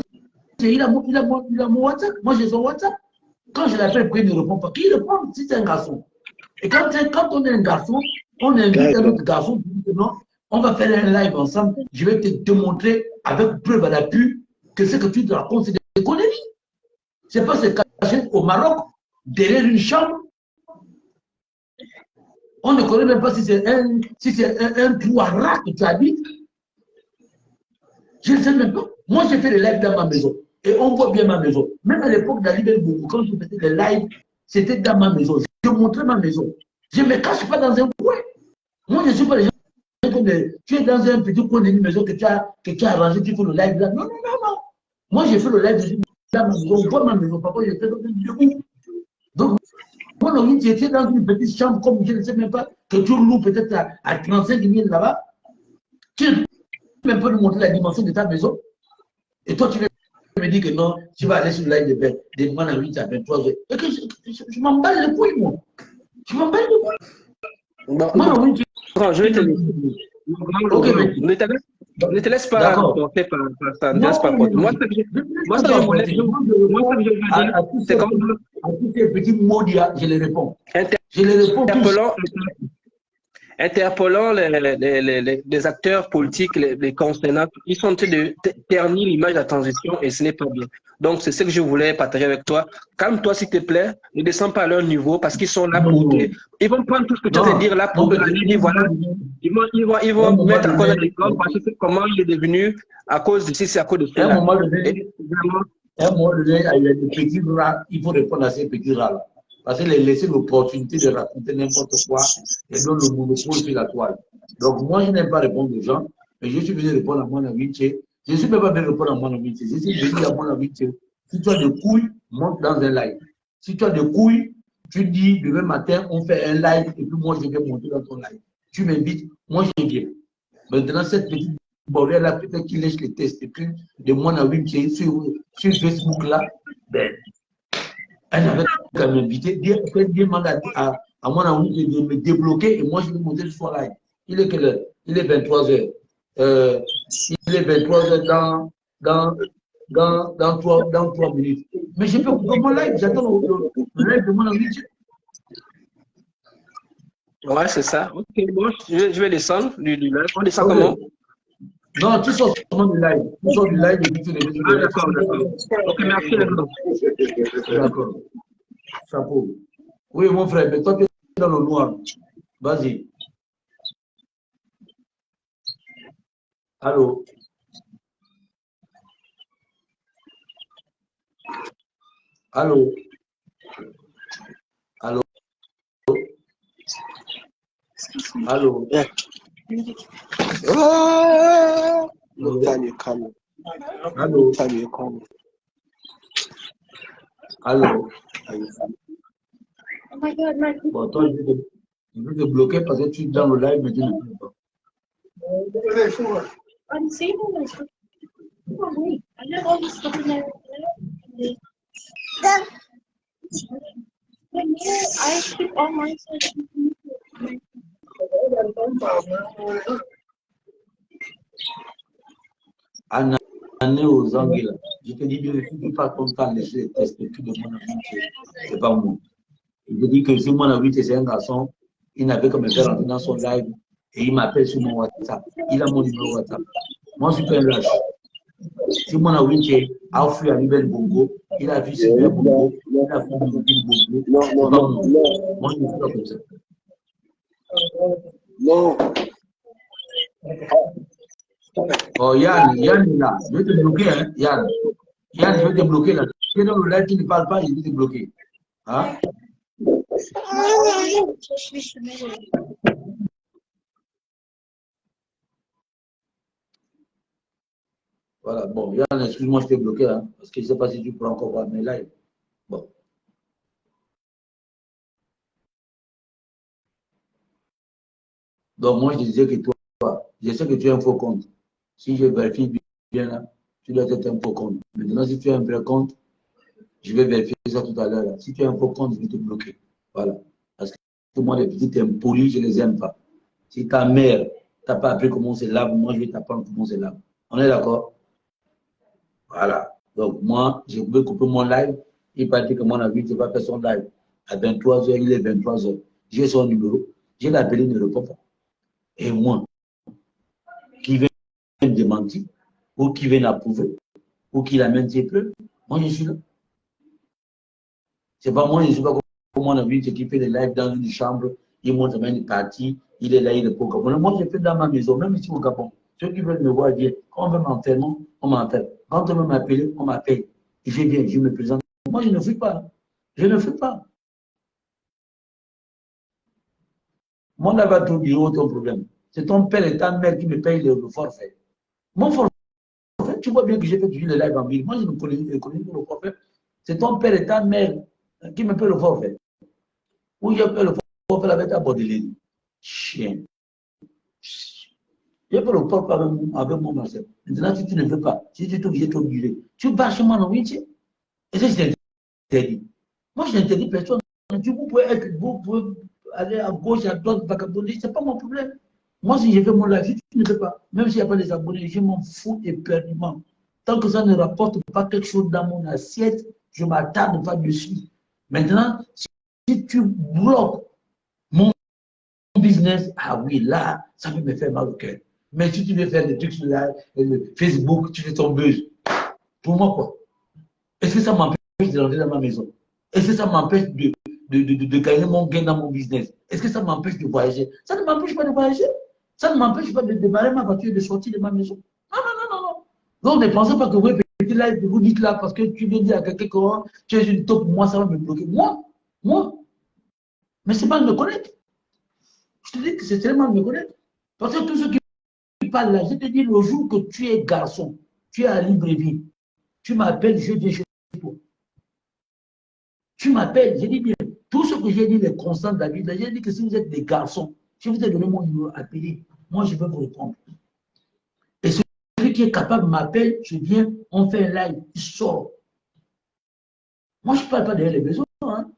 il a mon WhatsApp. Moi, j'ai son WhatsApp. Quand je l'appelle, il ne répond pas. Qui répond si c'est un garçon? Et quand on est un garçon, on invite un autre garçon, non, on va faire un live ensemble, je vais te démontrer avec preuve à l'appui que ce que tu te racontes, c'est des conneries. C'est pas se cacher au Maroc, derrière une chambre. On ne connaît même pas si c'est un trou à rat que tu habites. Je ne sais même pas. Moi, j'ai fait des lives dans ma maison. Et on voit bien ma maison. Même à l'époque d'Ali Benbougou, quand je faisais des lives, c'était dans ma maison. Je montrais ma maison. Je ne me cache pas dans un coin. Moi, je ne suis pas les gens que tu es dans un petit coin d'une maison que tu as arrangé, tu fais le live là. Non, non, non, non. Moi, j'ai fait le live, je suis dans ma maison. On voit ma maison. Papa, j'étais dans une debout. Donc, moi, non, tu étais dans une petite chambre, comme je ne sais même pas, que tu loues peut-être à 35 000 là-bas. Tu ne peux même pas nous montrer la dimension de ta maison. Et toi, tu me dis que non, tu vas aller sur le live de moi à 8 à 23 heures. Et que je m'emballe les couilles, moi. Je m'emballe les couilles. Bon, Moi, oui, je vais te laisser. Ok, ne te laisse pas emporter par tendance, par contre. Moi, ce que je voulais dire, c'est comme... À tous ces petits mots, je les réponds. Je les réponds tous. Interpellant les acteurs politiques, les concernants, ils sont en train de ternir l'image de la transition et ce n'est pas bien. Donc, c'est ce que je voulais partager avec toi. Calme-toi, s'il te plaît. Ne descends pas à leur niveau parce qu'ils sont là pour te... Ils vont prendre tout ce que tu as à dire là pour aller dire voilà. Ils vont mettre à cause de l'école parce que comment il est devenu à cause de ci, c'est à cause de cela. À un moment donné, il y a des petits rats, il faut répondre à ces petits rats-là. Parce que les laisser l'opportunité de raconter n'importe quoi et donne le monopole sur la toile. Donc, moi, je n'aime pas répondre aux gens, mais je suis venu répondre à mon ami. Je ne suis même pas venu répondre à mon ami. Je suis venu à mon ami. Si tu as des couilles, monte dans un live. Si tu as des couilles, tu dis demain matin, on fait un live et puis moi, je vais monter dans ton live. Tu m'invites, moi, je viens. Maintenant, cette petite bordel-là, peut-être qu'il lèche les testicules de mon ami sur Facebook là, ben, elle n'avait qu'à m'inviter, demander à mon ami de me débloquer et moi je vais monter sur live. Il est quelle heure? Il est 23h. Il est 23h dans 3 minutes. Mais je peux couper mon live, j'attends le live de mon ami. Ouais, c'est ça. Ok, bon, je vais descendre du live. On descend comment? Non, tu sors seulement du live. Tu sors du live et puis tu le mets sur le live. D'accord, d'accord. Ok, merci. D'accord. Chapeau. Oui, mon frère, mais toi, tu es dans le noir. Vas-y. Allô? Allô? Allô? Allô? Oh! No time you coming. Allô? No time you coming. Allô? Oh my God, my Bon, toi, je vais te bloquer parce que tu es dans le live, mais tu ne peux pas. I'm saving my stuff. Oh, wait. I have all this stuff in there. But yeah, I keep all my stuff. Anne aux Anguilles, je te dis bien, si tu ne pas ton temps laisser les testicules de mon ami, c'est pas moi. Il me dit que si mon ami c'est un garçon, il n'avait qu'à me faire rentrer dans son live et il m'appelle sur mon WhatsApp. Il a mon numéro WhatsApp. Moi, je suis pas un lâche. Si mon ami a fui à Libel Bongo, il a vu Sylvain Bongo, il a vu Bongo. Non. Moi, je ne suis pas comme ça. Non. Oh, Yann est là. Je vais te bloquer, hein, Yann. Yann, je vais te bloquer là. Tu es dans le live, tu ne parles pas, je vais te bloquer. Hein? Voilà, bon, Yann, excuse-moi, je t'ai bloqué, hein, parce que je ne sais pas si tu peux encore voir mes lives. Bon. Donc, moi, je disais que toi, je sais que tu es un faux compte. Si je vérifie bien là, tu dois être un faux compte. Maintenant, si tu es un vrai compte, je vais vérifier ça tout à l'heure. Si tu es un faux compte, je vais te bloquer. Voilà. Parce que tout le monde, les petits impolis, je ne les aime pas. Si ta mère t'a pas appris comment on se lave, moi, je vais t'apprendre comment on se lave. On est d'accord? Voilà. Donc, moi, je vais couper mon live. Il paraît que mon ami ne va pas faire son live. À 23h, il est 23h. J'ai son numéro. J'ai l'appelé, il ne répond pas. Et moi, qui vient me démentir, ou qui vient l'approuver, ou qui l'amène ses preuves, moi, je suis là. C'est pas moi, je ne sais pas comment on a vu qui fait des lives dans une chambre, il monte même une partie, il est là, il est pour Gabon. Moi, je fais dans ma maison, même ici au Gabon. Ceux qui veulent me voir dire, quand on veut m'enfermer, on m'enferme. Quand on veut m'appeler, on m'appelle. Et je viens, je me présente. Moi, je ne fuis pas. Je ne fuis pas. Mon là-bas, tout dit, aucun problème. C'est ton père et ta mère qui me payent le forfait. Mon forfait, tu vois bien que j'ai fait toujours le live en ville. Moi, je ne connais pas le forfait. C'est ton père et ta mère qui me payent le forfait. Ou je paye le forfait avec ta Baudelaire. Chien. Je peux le forfait avec mon Marcel. Maintenant, si tu ne veux pas, si tu es obligé de t'obliger, tu vas chez moi dans Vinci. Et ça, c'est interdit. Moi, je n'interdis personne. Vous pouvez aller à gauche, à droite, vagabonder, ce n'est pas mon problème. Moi, si je fais mon live, si tu ne fais pas, même s'il n'y a pas des abonnés, je m'en fous éperdument. Tant que ça ne rapporte pas quelque chose dans mon assiette, je ne m'attarde pas dessus. Maintenant, si tu bloques mon business, ah oui, là, ça peut me faire mal au cœur. Mais si tu veux faire des trucs sur Facebook, tu fais ton buzz. Pour moi, quoi? Est-ce que ça m'empêche de rentrer dans ma maison? Est-ce que ça m'empêche de gagner mon gain dans mon business? Est-ce que ça m'empêche de voyager? Ça ne m'empêche pas de voyager. Ça ne m'empêche pas de démarrer ma voiture et de sortir de ma maison. Non, non, non, non, non. Donc, ne pensez pas que vous, petit là, vous dites là, parce que tu viens dire à quelqu'un que tu es une top, moi, ça va me bloquer. Moi. Mais c'est mal me connaître. Je te dis que c'est très mal me connaître. Parce que tous ceux qui parlent là, je te dis, le jour que tu es garçon, tu es à Libreville, tu m'appelles, je viens chez toi. Tu m'appelles, j'ai dit bien, tout ce que j'ai dit, les constants de la vie, j'ai dit que si vous êtes des garçons, si vous êtes donné mon numéro, appelez, moi je vais vous répondre. Et celui qui est capable m'appelle, je viens, on fait un live, il sort. Moi je ne parle pas derrière les maisons, hein.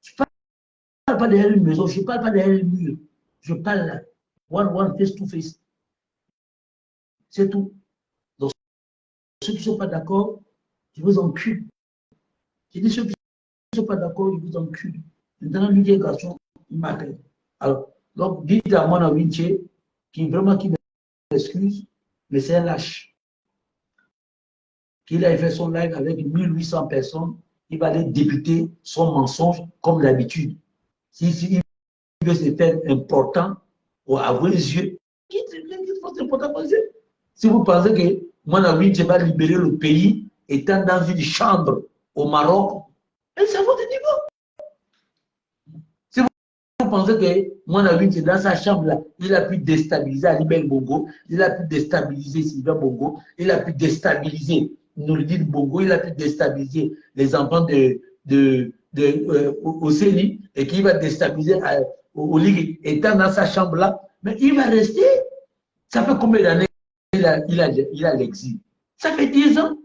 Je ne parle pas derrière une maison, je ne parle pas derrière le mur. Je parle là, one, face to face. C'est tout. Donc ceux qui ne sont pas d'accord, je vous encule. J'ai dit ceux qui ne sont pas d'accord, je vous encule. Maintenant, lui qui est garçon, il m'appelle. Alors, donc, dites à mon ami qui vraiment qui m'excuse, mais c'est un lâche. Qu'il a fait son live avec 1800 personnes, il va aller débuter son mensonge comme d'habitude. S'il veut se faire important à vos yeux, c'est important à vos yeux. Si vous pensez que mon ami va libérer le pays étant dans une chambre au Maroc, c'est à votre niveau. Vous pensez que mon ami, c'est dans sa chambre-là, il a pu déstabiliser Ali Bongo, il a pu déstabiliser Sylvain Bongo, il a pu déstabiliser Nouridine Bongo, il a pu déstabiliser les enfants au CENI et qui va déstabiliser au Ligue, étant dans sa chambre-là. Mais il va rester. Ça fait combien d'années il a l'exil? Ça fait 10 ans,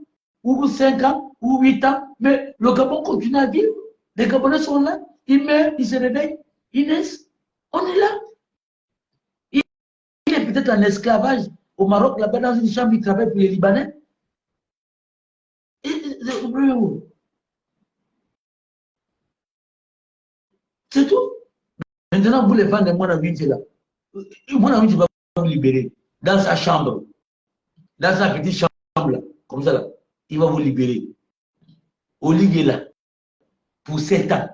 ou 5 ans, ou 8 ans, mais le Gabon continue à vivre. Les Gabonais sont là, ils meurent, ils se réveillent. Inès, on est là. Il est peut-être en esclavage au Maroc, là-bas, dans une chambre, il travaille pour les Libanais. C'est tout. Maintenant, vous les fans de mon ami, c'est là. Mon ami, va vous libérer dans sa chambre, dans sa petite chambre, là, comme ça, là. Il va vous libérer. Oli est là pour 7 ans.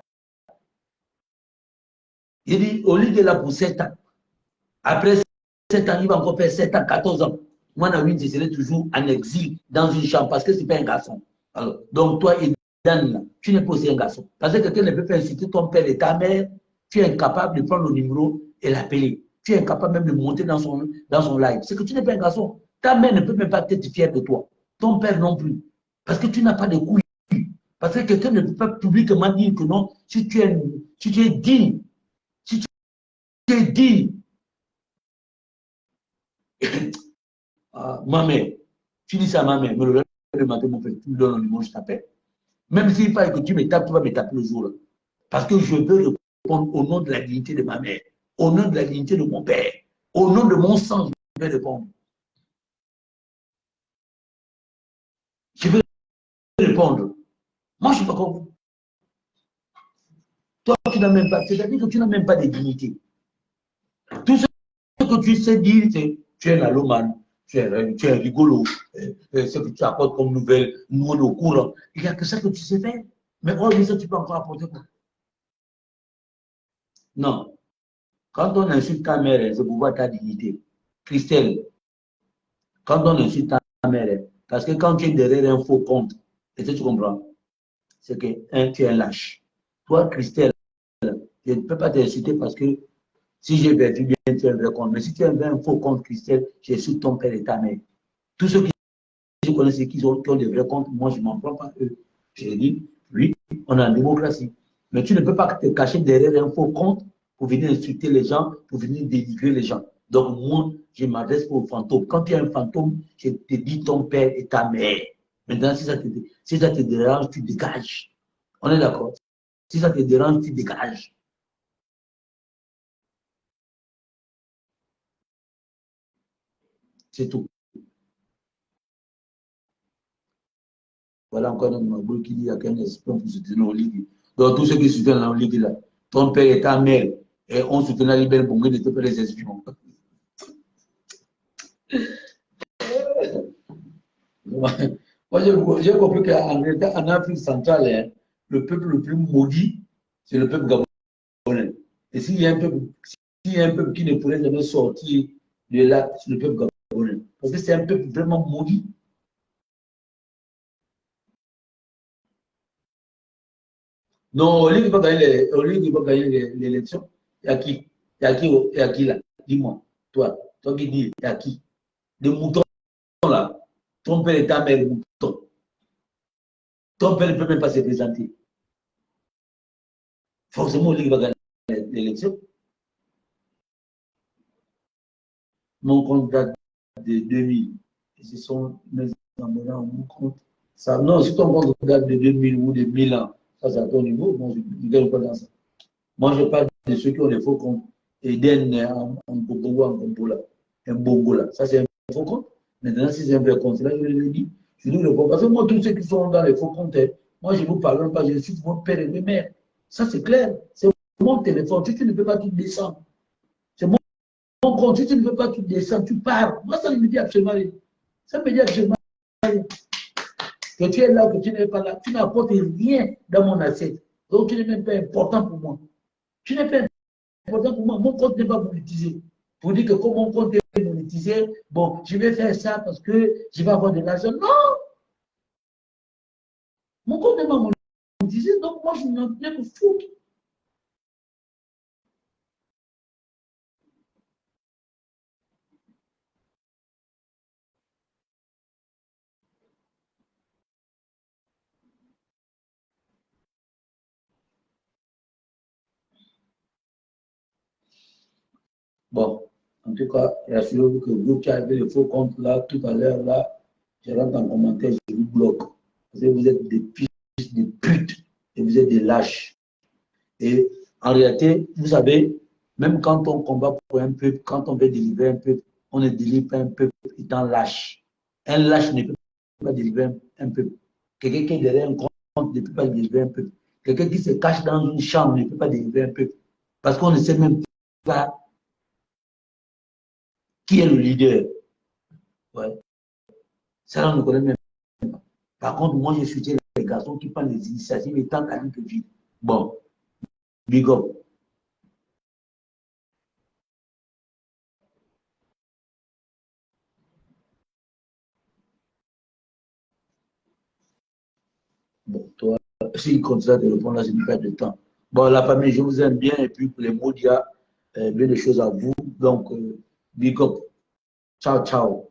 Il dit, Oli est là pour 7 ans. Après 7 ans, il va encore faire 7 ans, 14 ans. Moi, Nawin, je serai toujours en exil dans une chambre parce que ce n'est pas un garçon. Alors, donc, toi, Dan, tu n'es pas aussi un garçon. Parce que quelqu'un ne peut pas inciter ton père et ta mère. Tu es incapable de prendre le numéro et l'appeler. Tu es incapable même de monter dans son live. C'est que tu n'es pas un garçon. Ta mère ne peut même pas être fière de toi. Ton père non plus. Parce que tu n'as pas de couilles. Parce que quelqu'un ne peut pas publiquement dire que non, si tu es digne, si tu es digne, ma mère, tu dis ça à ma mère, mais le matin, mon père, tu me donnes le numéro, je t'appelle. Même s'il fallait que tu me tapes, tu vas me taper le jour. Là. Parce que je veux répondre au nom de la dignité de ma mère, au nom de la dignité de mon père, au nom de mon sang, je vais répondre. Je veux répondre. Moi, je ne suis pas comme vous. Toi, tu n'as même pas, c'est-à-dire que tu n'as même pas de dignité. Tout ce que tu sais dire, c'est tu es un allomane, tu es un rigolo, ce que tu apportes comme nouvelle, nous on est au courant. Il n'y a que ça que tu sais faire. Mais hormis ça, tu peux encore apporter quoi? Non. Quand on insulte ta mère, c'est pour voir ta dignité. Christelle, quand on insulte ta mère, parce que quand tu es derrière un faux compte, est-ce que tu comprends? C'est que, tu es un lâche. Toi, Christelle, je ne peux pas t'insulter parce que si j'ai perdu bien, tu es un vrai compte. Mais si tu es un faux compte, Christelle, j'insulte ton père et ta mère. Tous ceux qui je connais, c'est qui ont des vrais comptes, moi, je ne m'en prends pas eux. Je dis, oui, on est en démocratie. Mais tu ne peux pas te cacher derrière un faux compte pour venir insulter les gens, pour venir dénigrer les gens. Donc, moi, je m'adresse aux fantômes. Quand tu es un fantôme, je te dis ton père et ta mère. Maintenant, si ça te dérange, tu dégages. On est d'accord? Si ça te dérange, tu dégages. C'est tout. Voilà encore un Mabou qui dit qu'il y a qu'un espion pour soutenir en Ligue. Donc, tous ceux qui soutiennent en Ligue, là, ton père et ta mère, et on soutient la libère Bongé, ne te pas les espions. Moi, j'ai compris qu'en Afrique centrale, hein, le peuple le plus maudit, c'est le peuple gabonais. Et s'il y a un peuple qui ne pourrait jamais sortir de là, c'est le peuple gabonais. Parce que c'est un peuple vraiment maudit. Non, au lieu de pas gagner l'élection, il y a qui? Il y a qui là? Dis-moi, toi qui dis, il y a qui? Des moutons là. Ton père et ta mère, mouton. Ton père ne peut même pas se présenter. Forcément, il va gagner l'élection. Mon compte date de 2000. Et ce sont mes abonnés mon compte. Ça, non, si ton compte date de 2000 ou de 1000 ans, ça c'est à ton niveau. Moi, je ne gagne pas dans ça. Moi, je parle de ceux qui ont des faux comptes. Eden en Bobo, en Kompola, un Bongo là. Ça, c'est un faux compte. Maintenant, si c'est un vrai compte, là, je le dis. Je dis le compte. Parce que moi, tous ceux qui sont dans les faux comptes, moi, je ne vous parle pas, je suis votre père et mes mères. Ça, c'est clair. C'est mon téléphone. Tu ne peux pas tout descendre. C'est mon compte. Tu ne peux pas tout descendre. Tu pars. Moi, ça ne me dit absolument rien. Ça me dit absolument rien. Que tu es là, que tu n'es pas là. Tu n'apportes rien dans mon assiette. Donc, tu n'es même pas important pour moi. Tu n'es pas important pour moi. Mon compte n'est pas monétisé. Pour dire que comme mon compte est monétisé, bon, je vais faire ça parce que je vais avoir de l'argent. Non! Mon compte n'est pas monétisé, donc moi, je n'en ai que foutre. Bon, en tout cas, rassurez-vous que vous qui avez le faux compte là, tout à l'heure là, je rentre en commentaire, je vous bloque. Parce que vous êtes des fils de pute et vous êtes des lâches. Et en réalité, vous savez, même quand on combat pour un peuple, quand on veut délivrer un peuple, on ne délivre pas un peuple étant lâche. Un lâche ne peut pas délivrer un peuple. Quelqu'un qui est derrière un compte ne peut pas délivrer un peuple. Quelqu'un qui se cache dans une chambre ne peut pas délivrer un peuple. Parce qu'on ne sait même pas qui est le leader. Ouais. Ça, on ne connaît même pas. Par contre, moi, je soutiens les garçons qui prennent les initiatives et tentent la vie de vie. Bon, big up. Bon, toi, s'il continue de répondre là, je ne perds de temps. Bon, la famille, je vous aime bien. Et puis, pour les mots, il y a bien des choses à vous. Donc, big up. Ciao, ciao.